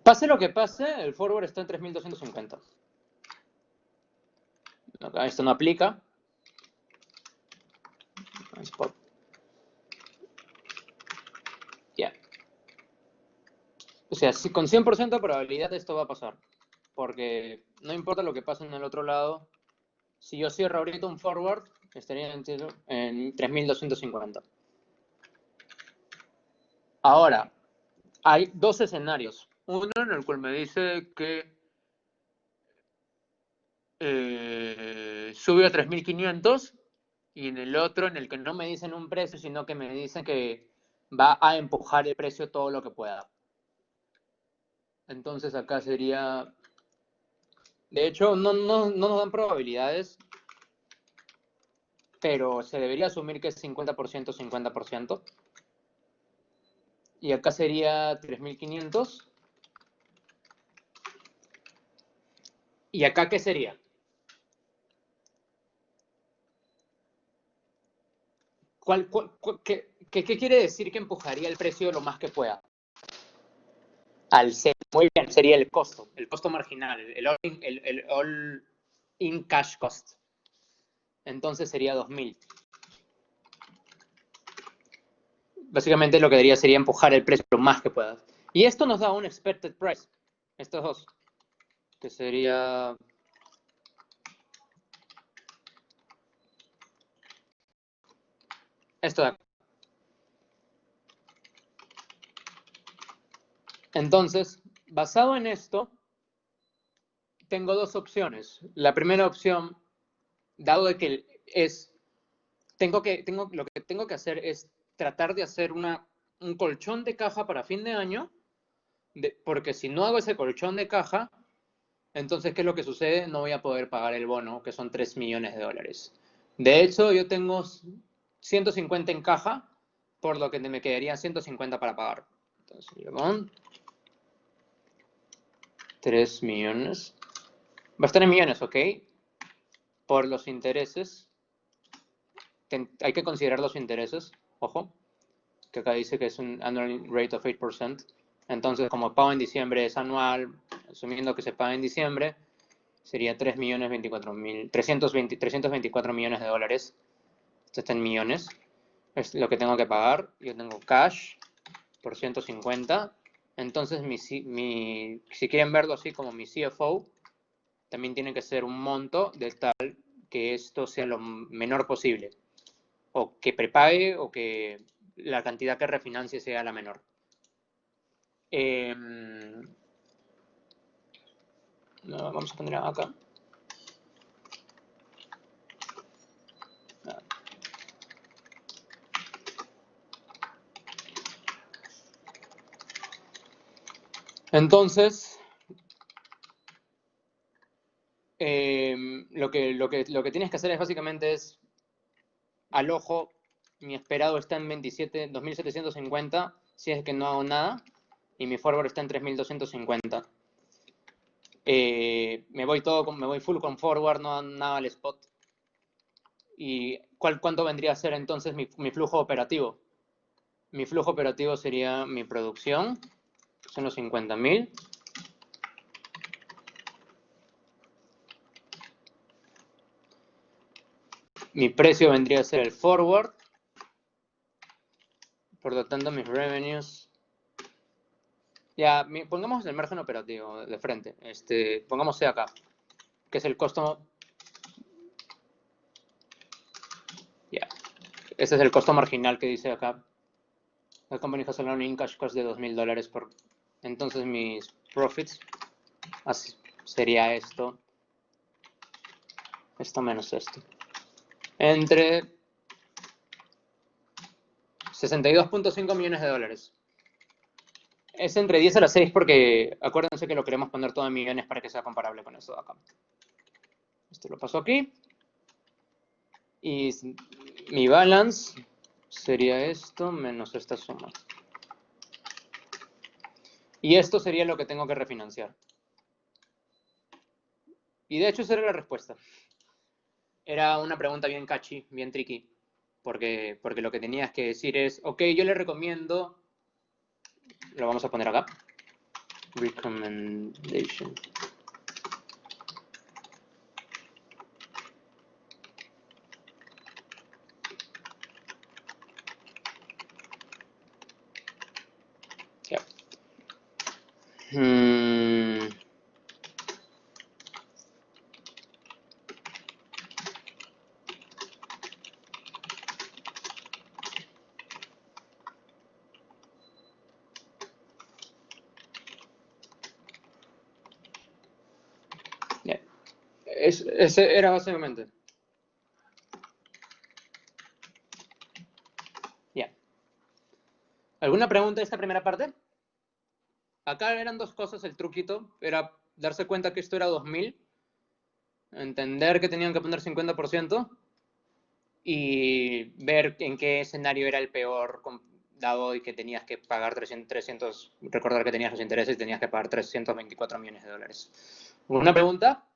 Pase lo que pase, el forward está en 3.250. Acá esto no aplica. Spot. Ya. O sea, si con 100% de probabilidad esto va a pasar. Porque no importa lo que pase en el otro lado, si yo cierro ahorita un forward, estaría en 3.250. Ahora, hay dos escenarios. Uno en el cual me dice que sube a 3.500 y en el otro en el que no me dicen un precio, sino que me dicen que va a empujar el precio todo lo que pueda. Entonces acá sería... De hecho, no nos dan probabilidades, pero se debería asumir que es 50%, 50%. Y acá sería 3.500. ¿Y acá qué sería? ¿Qué quiere decir que empujaría el precio lo más que pueda? Al ser, muy bien, sería el costo marginal, el all-in cash cost. Entonces sería 2000. Básicamente lo que diría sería empujar el precio lo más que puedas. Y esto nos da un expected price. Estos dos. Que sería... esto de acá. Entonces, basado en esto, tengo dos opciones. La primera opción, dado de que es... lo que tengo que hacer es tratar de hacer un colchón de caja para fin de año, porque si no hago ese colchón de caja, entonces, ¿qué es lo que sucede? No voy a poder pagar el bono, que son 3 millones de dólares. De hecho, yo tengo 150 en caja, por lo que me quedaría 150 para pagar. Entonces, con 3 millones. Va a estar en millones, ¿ok? Por los intereses. Hay que considerar los intereses, ojo, que acá dice que es un annual rate of 8%. Entonces, como pago en diciembre es anual, asumiendo que se paga en diciembre, sería 324 millones de dólares. Esto está en millones. Es lo que tengo que pagar. Yo tengo cash por 150. Entonces, si quieren verlo así como mi CFO, también tiene que ser un monto de tal que esto sea lo menor posible. O que prepague o que la cantidad que refinancie sea la menor. Vamos a poner acá. Entonces, lo que tienes que hacer es básicamente es al ojo, mi esperado está en 2.750 si es que no hago nada, y mi forward está en 3.250. Me voy full con forward, no nada al spot. ¿Y cuánto vendría a ser entonces mi flujo operativo? Mi flujo operativo sería mi producción, son los 50.000. Mi precio vendría a ser el forward. Por lo tanto, mis revenues... Ya, pongamos el margen operativo de frente. Pongamos acá, que es el costo... Ya. Ese es el costo marginal que dice acá. La company has a in cash cost de $2.000 por... Entonces mis profits sería esto. Esto menos esto. Entre 62.5 millones de dólares. Es entre 10 a la 6 porque acuérdense que lo queremos poner todo en millones para que sea comparable con eso de acá. Esto lo paso aquí. Y mi balance sería esto menos esta suma. Y esto sería lo que tengo que refinanciar. Y de hecho esa era la respuesta. Era una pregunta bien catchy, bien tricky. Porque lo que tenías que decir es, ok, yo le recomiendo, lo vamos a poner acá, recommendation. Yeah. Yeah. Ese era básicamente. Ya. Yeah. ¿Alguna pregunta de esta primera parte? Acá eran dos cosas, el truquito era darse cuenta que esto era 2000, entender que tenían que poner 50% y ver en qué escenario era el peor, dado y que tenías que pagar 300, recordar que tenías los intereses y tenías que pagar 324 millones de dólares. ¿Una pregunta?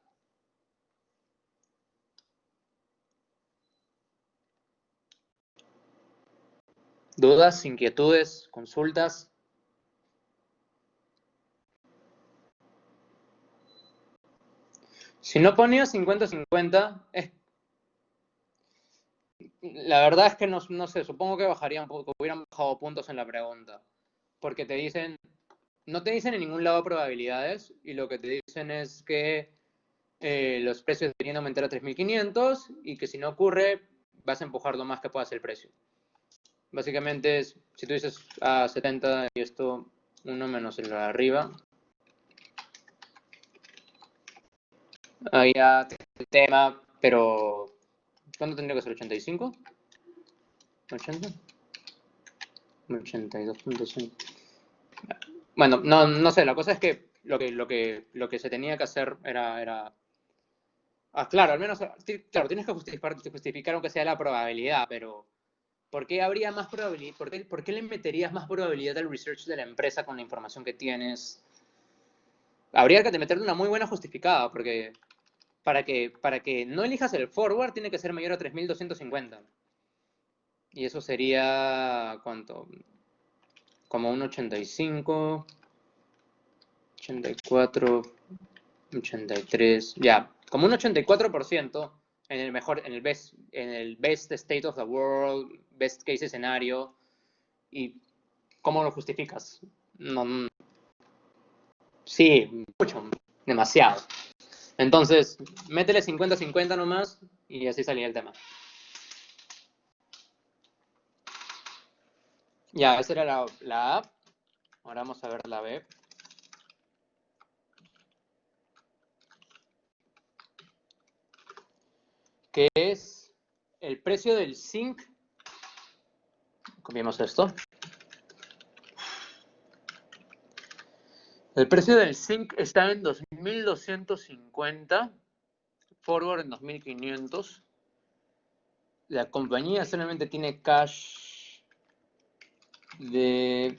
¿Dudas, inquietudes, consultas? Si no ponía 50-50, la verdad es que no sé, supongo que hubieran bajado puntos en la pregunta. Porque no te dicen en ningún lado probabilidades y lo que te dicen es que los precios deberían aumentar a 3.500 y que si no ocurre, vas a empujar lo más que puedas el precio. Básicamente es, si tú dices a 70 y esto 1 menos el de arriba, ahí ya el tema, pero ¿cuánto tendría que ser? ¿85? ¿80? 82.5. Bueno, no sé, la cosa es que lo que se tenía que hacer era claro, al menos, claro, tienes que justificar aunque sea la probabilidad, pero ¿por qué habría más probabilidad? ¿Por qué le meterías más probabilidad al research de la empresa con la información que tienes? Habría que meterle una muy buena justificada, porque para que no elijas el forward tiene que ser mayor a 3.250. Y eso sería, ¿cuánto? Como un 85, 84, 83, ya, como un 84% en el best state of the world, best case escenario. ¿Y cómo lo justificas? No, sí, mucho, demasiado. Entonces, métele 50-50 nomás y así salía el tema. Ya, esa era la A. Ahora vamos a ver la B. Que es el precio del zinc. Copiamos esto. El precio del zinc está en 2.250, forward en 2.500. La compañía solamente tiene cash de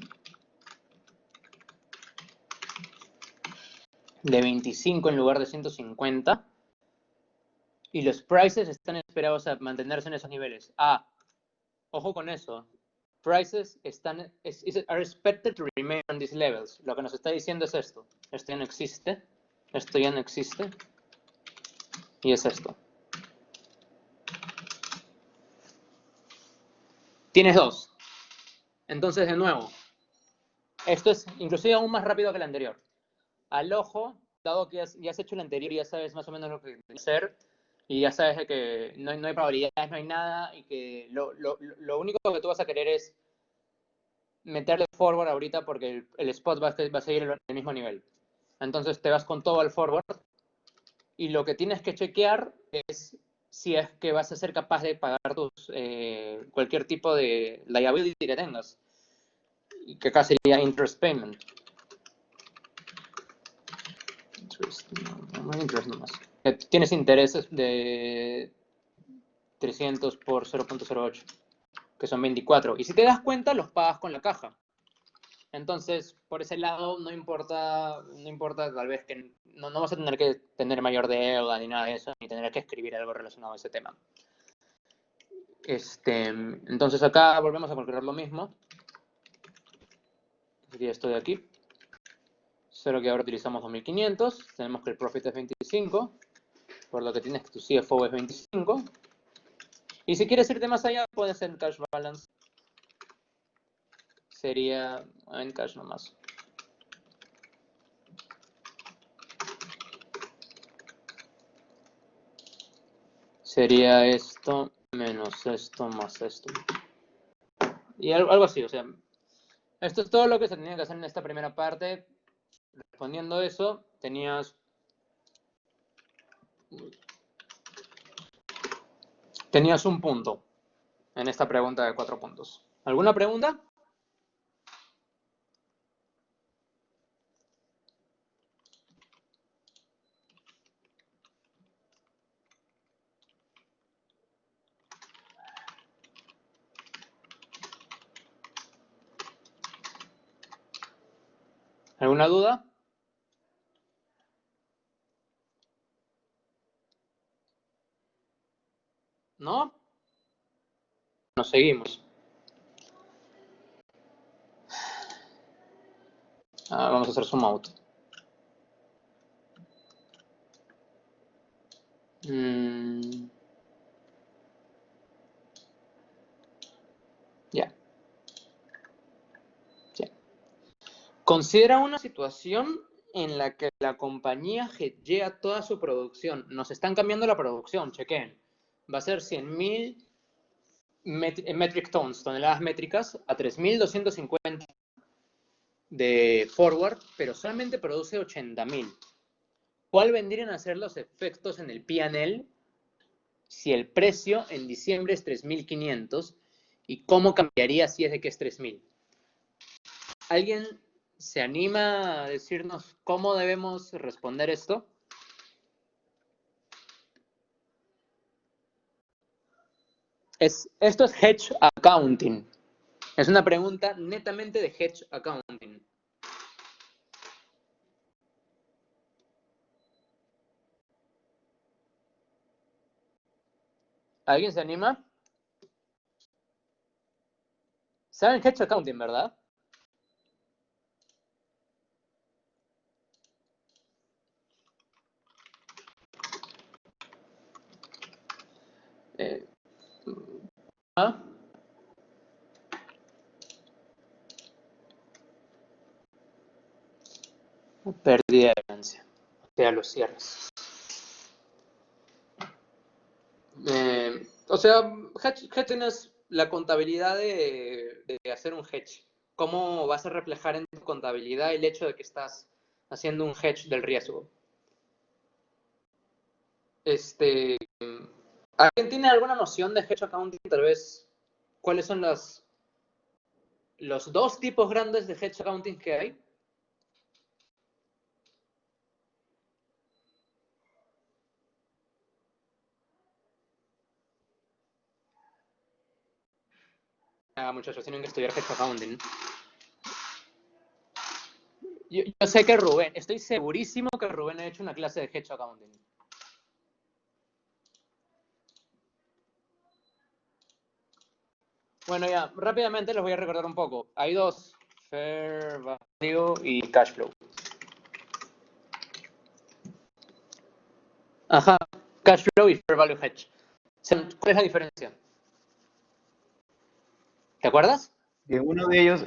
25 en lugar de 150. Y los prices están esperados a mantenerse en esos niveles. Ojo con eso. Prices are expected to remain on these levels. Lo que nos está diciendo es esto. Esto ya no existe. Esto ya no existe. Y es esto. Tienes dos. Entonces, de nuevo, esto es inclusive aún más rápido que el anterior. Al ojo, dado que ya has hecho el anterior y ya sabes más o menos lo que hacer, y ya sabes que no hay probabilidades, no hay nada, y que lo único que tú vas a querer es meterle forward ahorita porque el spot va a seguir en el mismo nivel. Entonces te vas con todo al forward y lo que tienes que chequear es si es que vas a ser capaz de pagar cualquier tipo de liability que tengas, y que acá sería interest payment. Interest nomás. Tienes intereses de 300 por 0.08, que son 24. Y si te das cuenta, los pagas con la caja. Entonces, por ese lado, no importa tal vez que no vas a tener que tener mayor deuda ni nada de eso, ni tener que escribir algo relacionado a ese tema. Entonces acá volvemos a calcular lo mismo. Sería esto de aquí. Solo que ahora utilizamos 2.500. Tenemos que el profit es 25. Por lo que tienes que tu CFO es 25. Y si quieres irte más allá, puedes hacer cash balance. Sería en cash nomás. Sería esto menos esto más esto. Y algo así, o sea, esto es todo lo que se tenía que hacer en esta primera parte. Respondiendo eso, tenías un punto en esta pregunta de 4 puntos. ¿Alguna pregunta? ¿Alguna duda? ¿No? Nos seguimos. Vamos a hacer zoom out. Ya. Ya. Considera una situación en la que la compañía hedgea toda su producción. Nos están cambiando la producción, chequen. Va a ser 100.000 metric tons, toneladas métricas, a 3.250 de forward, pero solamente produce 80.000. ¿Cuál vendrían a ser los efectos en el P&L si el precio en diciembre es 3.500 y cómo cambiaría si es de que es 3.000? ¿Alguien se anima a decirnos cómo debemos responder esto? Esto es hedge accounting. Es una pregunta netamente de hedge accounting. ¿Alguien se anima? ¿Saben hedge accounting, verdad? ¿Ah? Pérdida de ganancia. O sea, los cierres. O sea, hedging es la contabilidad de hacer un hedge. ¿Cómo vas a reflejar en tu contabilidad el hecho de que estás haciendo un hedge del riesgo? ¿Alguien tiene alguna noción de hedge accounting? Tal vez, ¿cuáles son los dos tipos grandes de hedge accounting que hay? Muchachos, tienen que estudiar hedge accounting. Yo sé que Rubén, estoy segurísimo que Rubén ha hecho una clase de hedge accounting. Bueno, ya, rápidamente les voy a recordar un poco. Hay dos, fair value y cash flow. Ajá, cash flow y fair value hedge. ¿Cuál es la diferencia? ¿Te acuerdas? En uno de ellos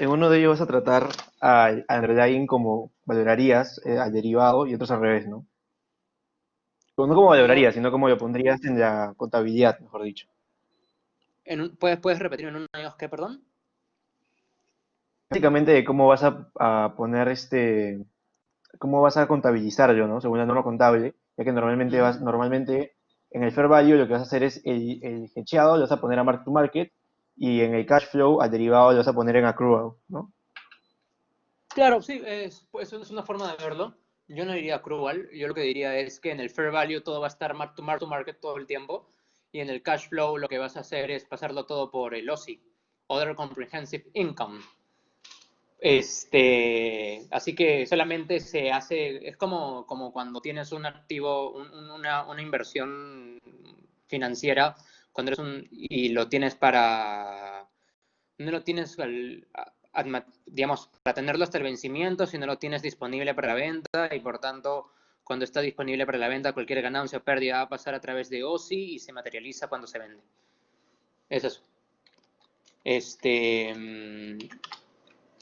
vas a tratar al underlying como valorarías al derivado y otros al revés, ¿no? Pero no como No, valorarías, sino como lo pondrías en la contabilidad, mejor dicho. ¿puedes repetir en uno de ellos qué, perdón? Básicamente de cómo vas a poner cómo vas a contabilizarlo, ¿no? Según la norma contable, ya que normalmente en el fair value lo que vas a hacer es el hedgeado, lo vas a poner a mark to market, y en el cash flow al derivado lo vas a poner en accrual, ¿no? Claro, sí, pues, es una forma de verlo. Yo no diría accrual, yo lo que diría es que en el fair value todo va a estar mark to market todo el tiempo y en el cash flow lo que vas a hacer es pasarlo todo por el OCI, Other Comprehensive Income. Así que solamente se hace, es como cuando tienes un activo, una inversión financiera, cuando eres y lo tienes no lo tienes, digamos, para tenerlo hasta el vencimiento, si no lo tienes disponible para la venta y por tanto, cuando está disponible para la venta, cualquier ganancia o pérdida va a pasar a través de OSI y se materializa cuando se vende. Es eso.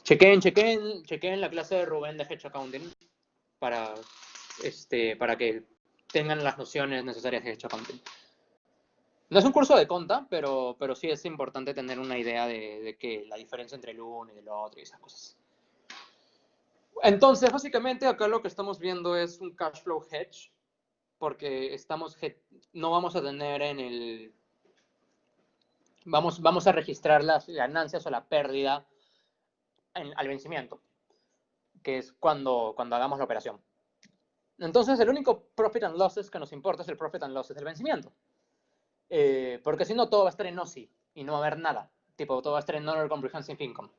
Chequen la clase de Rubén de Hedge Accounting para, para que tengan las nociones necesarias de Hedge Accounting. No es un curso de conta, pero sí es importante tener una idea de que la diferencia entre el uno y el otro y esas cosas. Entonces, básicamente acá lo que estamos viendo es un cash flow hedge, porque no vamos a tener vamos a registrar las ganancias o la pérdida al vencimiento, que es cuando hagamos la operación. Entonces, el único profit and losses que nos importa es el profit and losses del vencimiento. Porque si no, todo va a estar en OSI y no va a haber nada. Tipo, todo va a estar en Other Comprehensive Income.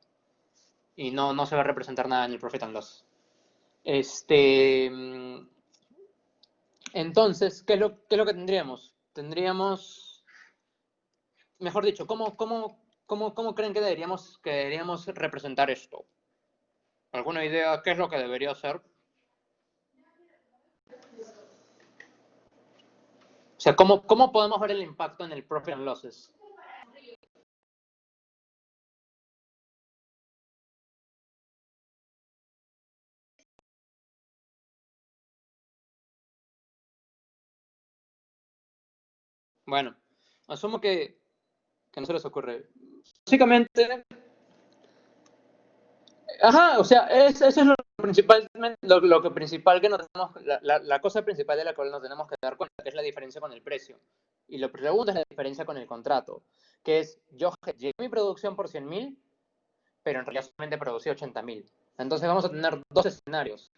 Y no se va a representar nada en el profit and loss. Entonces, ¿qué es lo que tendríamos? Tendríamos, mejor dicho, ¿cómo creen que deberíamos representar esto? ¿Alguna idea qué es lo que debería hacer? O sea, ¿cómo podemos ver el impacto en el profit and losses? Bueno, asumo que no se les ocurre. Básicamente, ajá, o sea, eso es lo que principal que nos tenemos, la cosa principal de la cual nos tenemos que dar cuenta, que es la diferencia con el precio. Y lo segundo es la diferencia con el contrato, que es, yo llegué mi producción por 100.000, pero en realidad solamente producí 80.000. Entonces vamos a tener dos escenarios.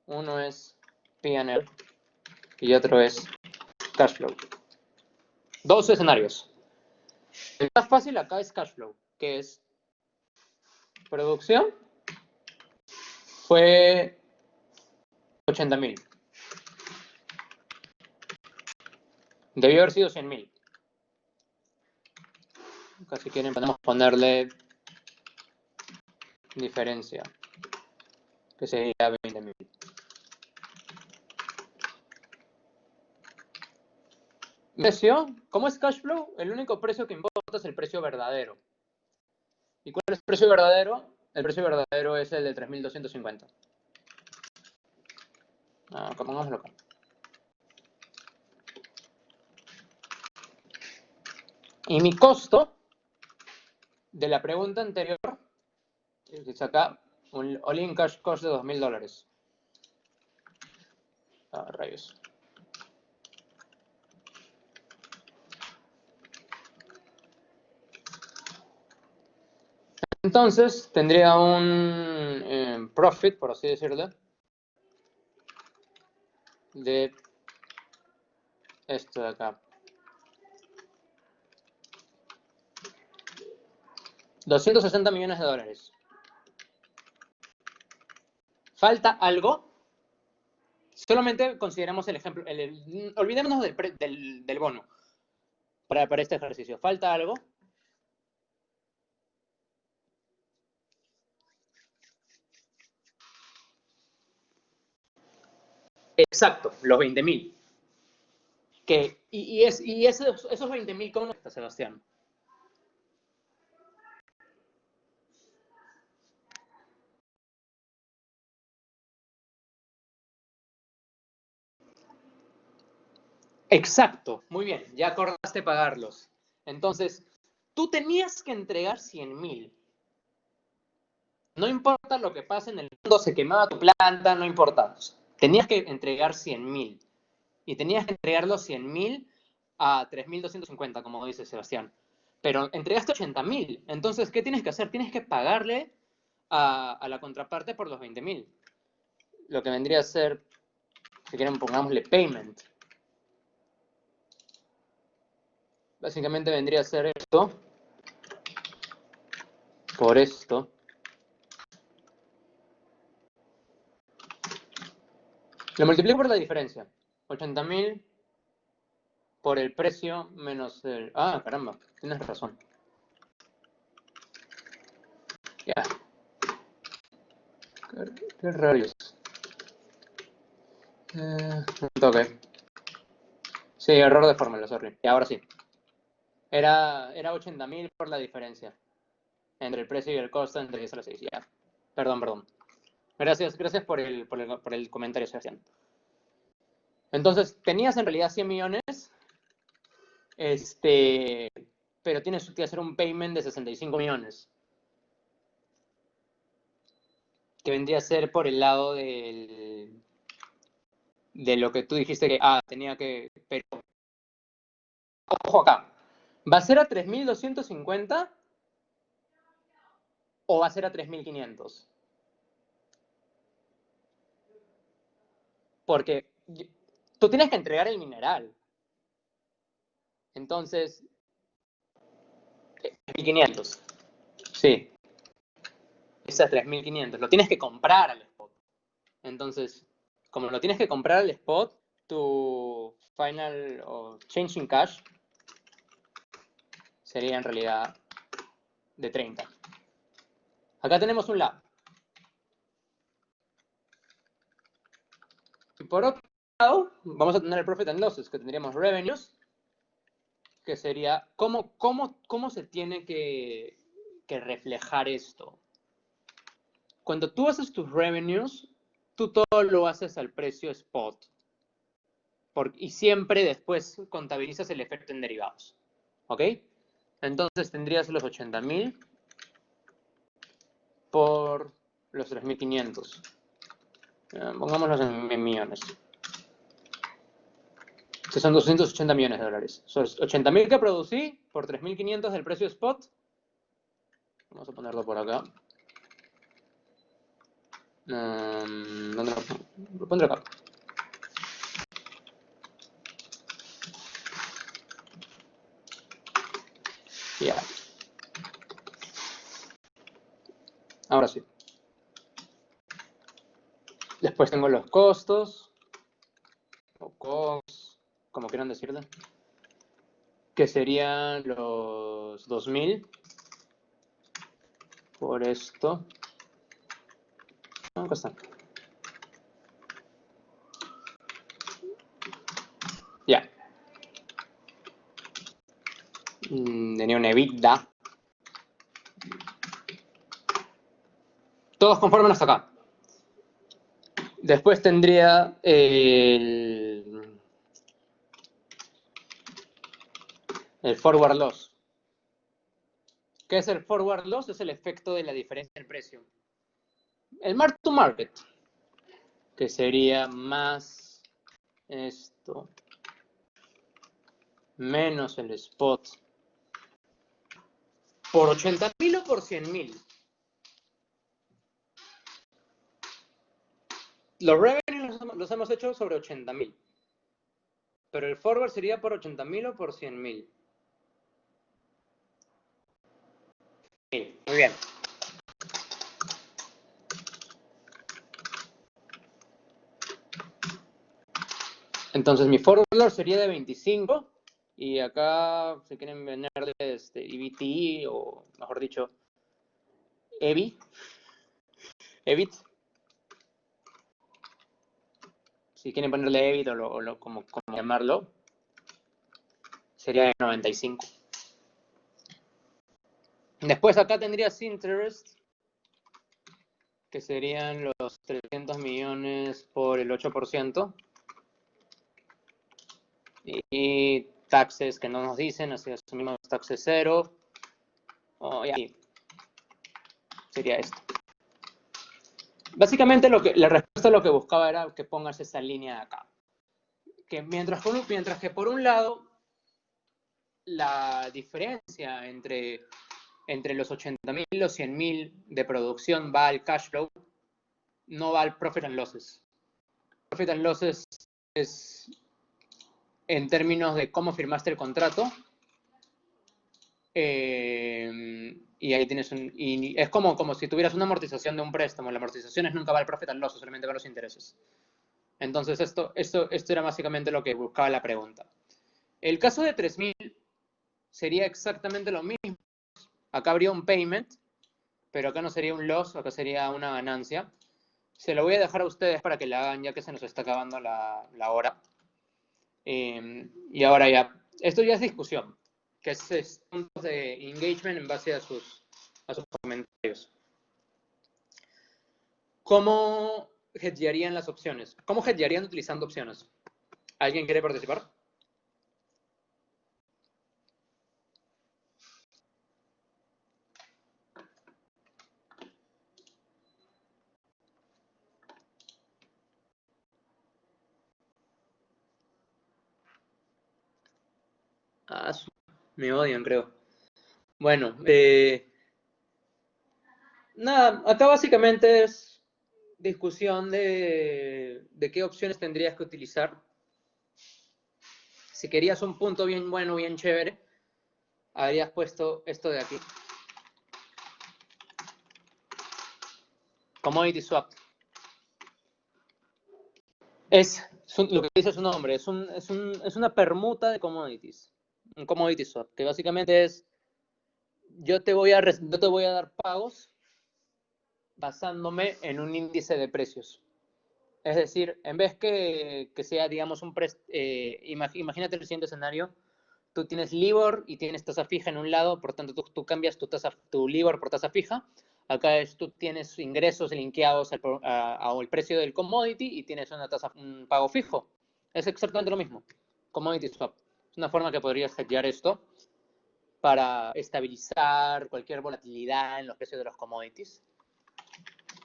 Uno es P&L y otro es cash flow. Dos escenarios. El más fácil acá es cash flow, que es producción fue 80.000. Debió haber sido 100.000. Acá si quieren podemos ponerle diferencia, que sería 20.000. Precio, ¿cómo es cash flow? El único precio que importa es el precio verdadero. ¿Y cuál es el precio verdadero? El precio verdadero es el de 3.250. Pongámoslo acá. Y mi costo de la pregunta anterior es acá un all-in cash cost de $2.000. Rayos. Entonces tendría un profit, por así decirlo, de esto de acá. 260 millones de dólares. ¿Falta algo? Solamente consideramos el ejemplo, olvidémonos del bono para este ejercicio. ¿Falta algo? Exacto, los 20.000. Y esos 20.000, ¿cómo está, Sebastián? Exacto, muy bien, ya acordaste pagarlos. Entonces, tú tenías que entregar 100.000. No importa lo que pase en el mundo, se quemaba tu planta, no importa. Tenías que entregar 100.000. Y tenías que entregar los 100.000 a 3.250, como dice Sebastián. Pero entregaste 80.000. Entonces, ¿qué tienes que hacer? Tienes que pagarle a la contraparte por los 20.000. Lo que vendría a ser, si quieren, pongámosle payment. Básicamente vendría a ser esto por esto. Lo multiplico por la diferencia. 80.000 por el precio menos el... Ah, caramba, tienes razón. Ya. Qué rayos. Un toque. Sí, error de fórmula, sorry. Y ahora sí. Era 80.000 por la diferencia entre el precio y el costo entre 10 a la 6. Ya. Perdón. Gracias por el comentario, Sebastián. Entonces, tenías en realidad 100 millones, pero tienes que hacer un payment de 65 millones. Que vendría a ser por el lado de lo que tú dijiste que, tenía que, pero, ojo acá, ¿va a ser a 3.250 o va a ser a 3.500? Porque tú tienes que entregar el mineral. Entonces, 3.500. Sí, esas 3.500. Lo tienes que comprar al spot. Entonces, como lo tienes que comprar al spot, tu final o change in cash sería en realidad de 30. Acá tenemos un lab. por otro lado, vamos a tener el Profit and Losses, que tendríamos Revenues, que sería, ¿cómo se tiene que reflejar esto? Cuando tú haces tus revenues, tú todo lo haces al precio spot. Y siempre después contabilizas el efecto en derivados. ¿Ok? Entonces tendrías los 80.000 por los 3.500. Pongámoslos en millones. Que son 280 millones de dólares. Son 80.000 que producí por 3.500 del precio spot. Vamos a ponerlo por acá. ¿Dónde lo pongo? Lo pondré acá. Ya. Ahora sí. Después tengo los costos. O costs, como quieran decirlo. Que serían los 2.000 por esto. Acá están. Ya. Tenía una EBITDA. Todos conforman hasta acá. Después tendría el forward loss. ¿Qué es el forward loss? Es el efecto de la diferencia del precio. El mark to market, que sería más esto menos el spot por 80.000 o por 100.000. Los revenues los hemos hecho sobre 80.000. Pero el forward sería por 80.000 o por 100.000. Sí, muy bien. Entonces mi forward loss sería de 25. Y acá se quieren vender EBT o mejor dicho, EBIT. Si quieren ponerle EBIT o como llamarlo, sería de 95. Después acá tendrías interest, que serían los 300 millones por el 8%. Y taxes que no nos dicen, así asumimos taxes 0. Y ahí sería esto. Básicamente la respuesta a lo que buscaba era que pongas esa línea acá. Que mientras que por un lado la diferencia entre los 80.000 y los 100.000 de producción va al cash flow, no va al profit and losses. Profit and losses es en términos de cómo firmaste el contrato. Y ahí tienes y es como si tuvieras una amortización de un préstamo. La amortización nunca va al profit and loss, solamente va a los intereses. Entonces esto era básicamente lo que buscaba la pregunta. El caso de 3.000 sería exactamente lo mismo. Acá habría un payment, pero acá no sería un loss, acá sería una ganancia. Se lo voy a dejar a ustedes para que la hagan, ya que se nos está acabando la hora. Y ahora ya, esto ya es discusión, que es puntos de engagement en base a sus comentarios. ¿Cómo hedgearían las opciones? ¿Cómo hedgearían utilizando opciones? ¿Alguien quiere participar? Me odian, creo. Bueno, nada, acá básicamente es discusión de qué opciones tendrías que utilizar. Si querías un punto bien bueno, bien chévere, habrías puesto esto de aquí. Commodity swap. Lo que dice su nombre, es una permuta de commodities. Un commodity swap, que básicamente es, yo te voy a dar pagos basándome en un índice de precios. Es decir, en vez que sea, digamos, imagínate el siguiente escenario, tú tienes LIBOR y tienes tasa fija en un lado, por tanto tú cambias tu LIBOR por tasa fija. Acá tú tienes ingresos linkeados al precio del commodity y tienes un pago fijo. Es exactamente lo mismo. Commodity swap. Es una forma que podrías hedgear esto para estabilizar cualquier volatilidad en los precios de los commodities.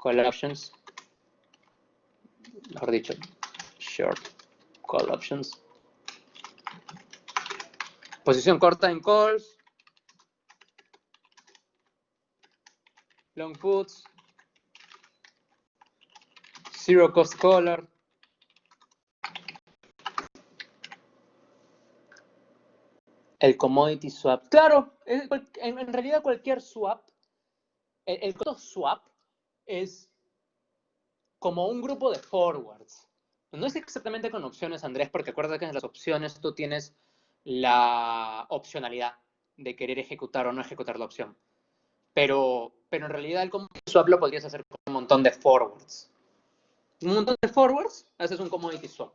Call options. Mejor dicho, short call options. Posición corta en calls. Long puts. Zero cost collar. El commodity swap. Claro, en realidad cualquier swap, el costo swap es como un grupo de forwards. No es exactamente con opciones, Andrés, porque acuérdate que en las opciones tú tienes la opcionalidad de querer ejecutar o no ejecutar la opción. Pero en realidad el commodity swap lo podrías hacer con un montón de forwards. Un montón de forwards, haces un commodity swap.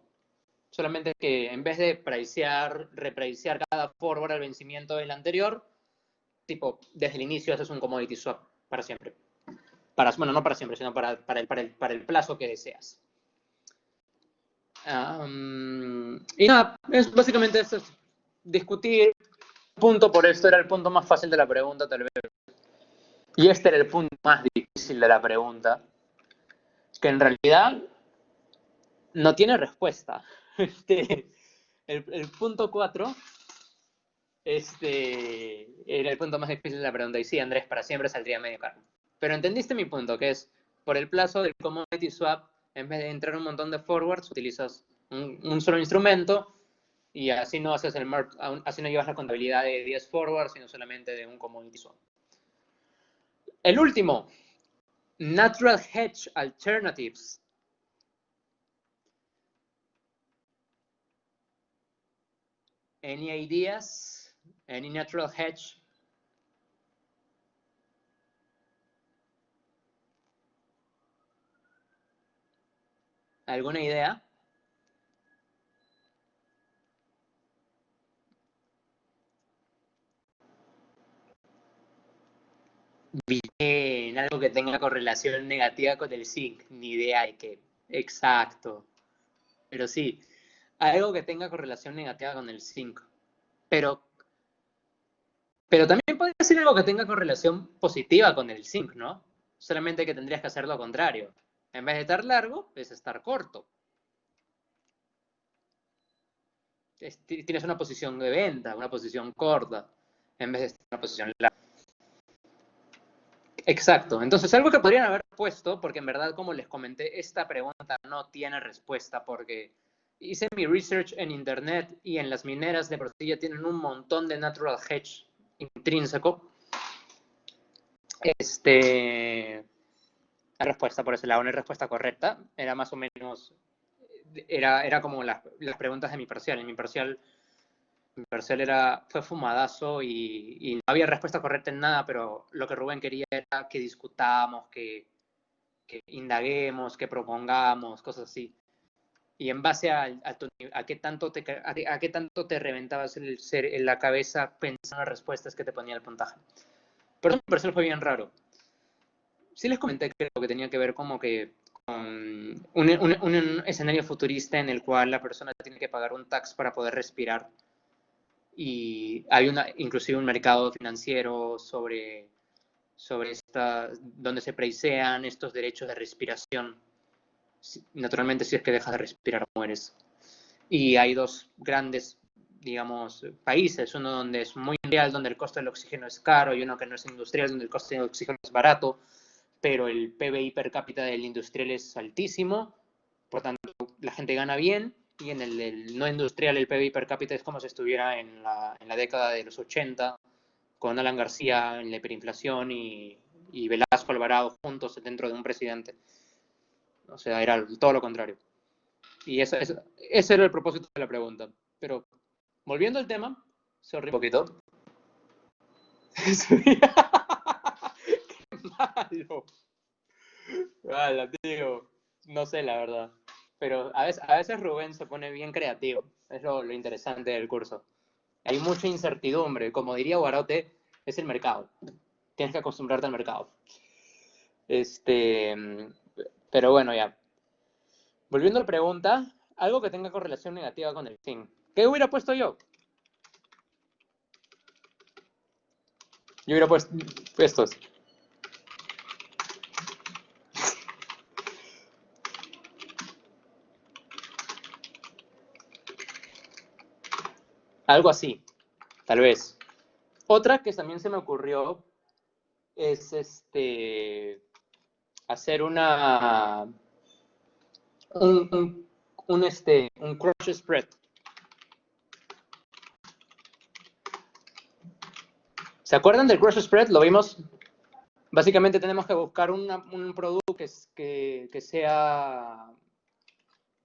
Solamente que en vez de repricear cada forward al vencimiento del anterior, tipo, desde el inicio haces un commodity swap para siempre. Bueno, no para siempre, sino para el plazo que deseas. Y nada, básicamente eso es discutir. Punto por esto era el punto más fácil de la pregunta, tal vez. Y este era el punto más difícil de la pregunta, que en realidad no tiene respuesta. El punto 4 era el punto más difícil de la pregunta. Y sí, Andrés, para siempre saldría medio caro. Pero entendiste mi punto, que es, por el plazo del commodity swap, en vez de entrar un montón de forwards, utilizas un solo instrumento y así no haces así no llevas la contabilidad de 10 forwards, sino solamente de un commodity swap. El último, Natural Hedge Alternatives. Any ideas? Any natural hedge? ¿Alguna idea? Bien, algo que tenga correlación negativa con el zinc, ni idea de qué. Exacto. Pero sí, algo que tenga correlación negativa con el zinc. Pero también podría ser algo que tenga correlación positiva con el zinc, ¿no? Solamente que tendrías que hacer lo contrario. En vez de estar largo, es estar corto. Tienes una posición de venta, una posición corta, en vez de estar en una posición larga. Exacto. Entonces, algo que podrían haber puesto, porque en verdad, como les comenté, esta pregunta no tiene respuesta, porque hice mi research en internet y en las mineras de por sí ya tienen un montón de natural hedge intrínseco. La respuesta por ese lado, no hay respuesta correcta. Era más o menos, era como las preguntas de mi parcial. En mi parcial fue fumadazo y no había respuesta correcta en nada, pero lo que Rubén quería era que discutamos, que indaguemos, que propongamos, cosas así. Y en base a qué tanto te reventabas en la cabeza pensando en las respuestas que te ponía el puntaje. Por eso mi parcial fue bien raro. Sí les comenté que lo que tenía que ver como que con un escenario futurista en el cual la persona tiene que pagar un tax para poder respirar. Y hay inclusive un mercado financiero sobre donde se pricean estos derechos de respiración. Naturalmente, si es que dejas de respirar, mueres. Y hay dos grandes, digamos, países, uno donde es muy industrial, donde el costo del oxígeno es caro, y uno que no es industrial, donde el costo del oxígeno es barato, pero el PBI per cápita del industrial es altísimo, por tanto, la gente gana bien, y en el no industrial el PBI per cápita es como si estuviera en la década de los 80, con Alan García en la hiperinflación y Velasco Alvarado juntos dentro de un presidente. O sea, era todo lo contrario. Y ese era el propósito de la pregunta. Pero, volviendo al tema, se ríe un poquito. ¡Qué malo! ¡Hala, tío! No sé, la verdad. Pero a veces Rubén se pone bien creativo. Es lo interesante del curso. Hay mucha incertidumbre. Como diría Guarote, es el mercado. Tienes que acostumbrarte al mercado. Este, pero bueno, ya. Volviendo a la pregunta, algo que tenga correlación negativa con el zinc. ¿Qué hubiera puesto yo? Yo hubiera puesto estos. Algo así, tal vez. Otra que también se me ocurrió es hacer un crush spread. ¿Se acuerdan del crush spread? Lo vimos. Básicamente tenemos que buscar un producto que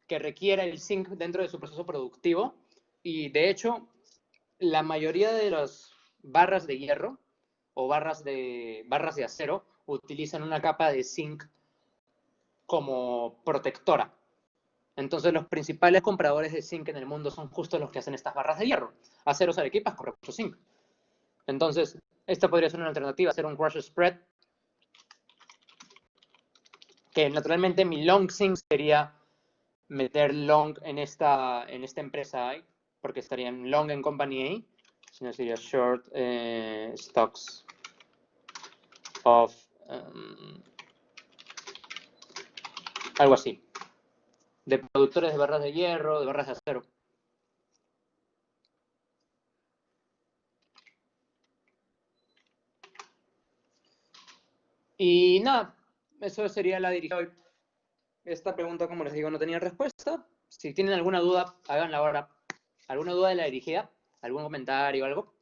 requiera el zinc dentro de su proceso productivo. Y de hecho, la mayoría de las barras de hierro o barras de acero utilizan una capa de zinc como protectora. Entonces los principales compradores de zinc en el mundo son justo los que hacen estas barras de hierro. Aceros Arequipas con recurso zinc. Entonces, esta podría ser una alternativa, hacer un crush spread, que naturalmente mi long zinc sería meter long en esta empresa A, porque estaría en long en company A, sino sería short stocks of algo así, de productores de barras de hierro, de barras de acero. Y nada, eso sería la dirigida hoy. Esta pregunta, como les digo, no tenía respuesta. Si tienen alguna duda, háganla ahora. ¿Alguna duda de la dirigida? ¿Algún comentario o algo?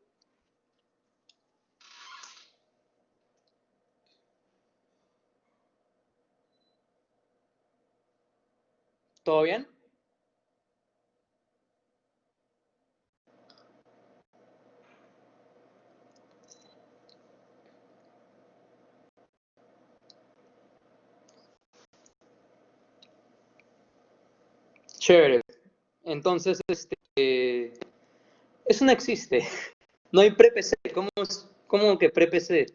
¿Todo bien? Chévere. Entonces, eso no existe. No hay pre-PC. ¿Cómo que pre-PC?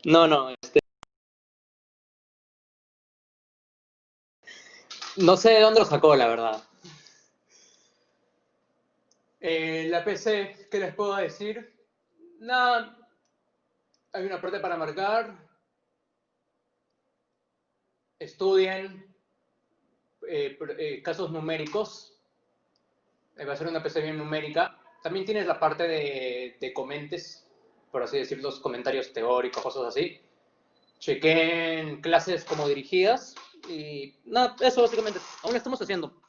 No, no. No sé de dónde lo sacó, la verdad. La PC, ¿qué les puedo decir? Nada, hay una parte para marcar. Estudien casos numéricos. Va a ser una PC bien numérica. También tienes la parte de comentes, por así decir, los comentarios teóricos, cosas así. Chequen clases como dirigidas. Y nada, eso básicamente. Aún lo estamos haciendo.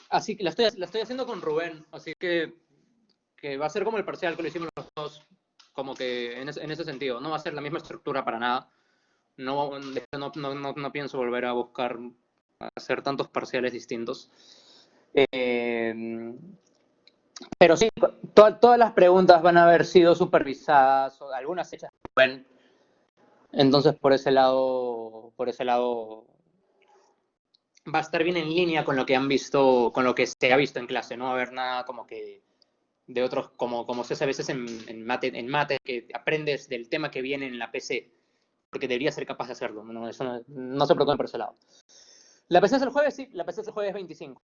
Así que la estoy haciendo con Rubén. Así que va a ser como el parcial que lo hicimos los dos. Como que en ese sentido. No va a ser la misma estructura para nada. No pienso volver a buscar hacer tantos parciales distintos. Pero sí, todas las preguntas van a haber sido supervisadas, o algunas hechas por Rubén. Entonces, por ese lado va a estar bien en línea con lo que han visto, con lo que se ha visto en clase. No va a haber nada como que de otros, como se hace a veces en mate, que aprendes del tema que viene en la PC, porque debería ser capaz de hacerlo. No, eso no se preocupen por ese lado. ¿La PC es el jueves? Sí, la PC es el jueves 25.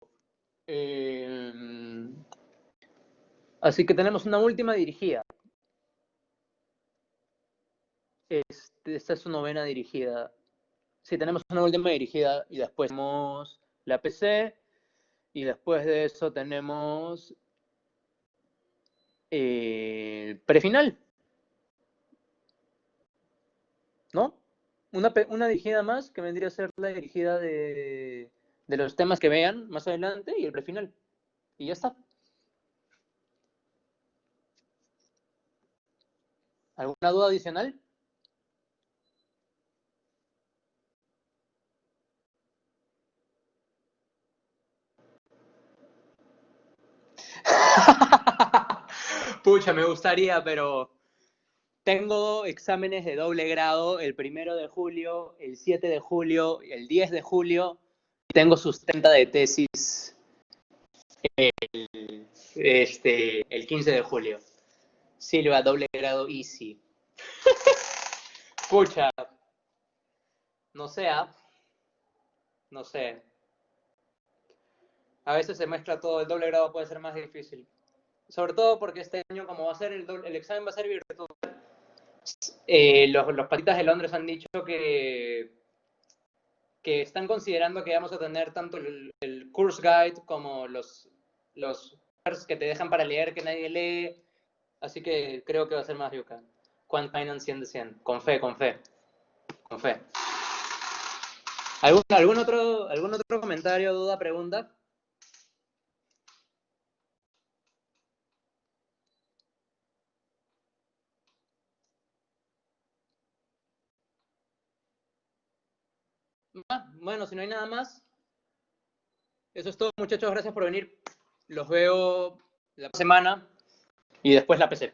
Así que tenemos una última dirigida. Esta es su novena dirigida. Sí, tenemos una última dirigida y después tenemos la PC y después de eso tenemos prefinal, ¿no? Una dirigida más que vendría a ser la dirigida de los temas que vean más adelante y el prefinal. Y ya está. ¿Alguna duda adicional? Pucha, me gustaría, pero tengo exámenes de doble grado el 1 de julio, el 7 de julio, el 10 de julio. Tengo sustenta de tesis el 15 de julio. Silva, doble grado easy. Pucha, no sé, no sé. A veces se mezcla todo, el doble grado puede ser más difícil. Sobre todo porque este año, como va a ser el examen va a ser virtual, los patitas de Londres han dicho que están considerando que vamos a tener tanto el course guide como los que te dejan para leer que nadie lee. Así que creo que va a ser más yuca. Quant Finance 100 de 100. Con fe, con fe. Con fe. ¿Algún otro comentario, duda, pregunta? Bueno, si no hay nada más, eso es todo, muchachos. Gracias por venir. Los veo la semana y después la PC.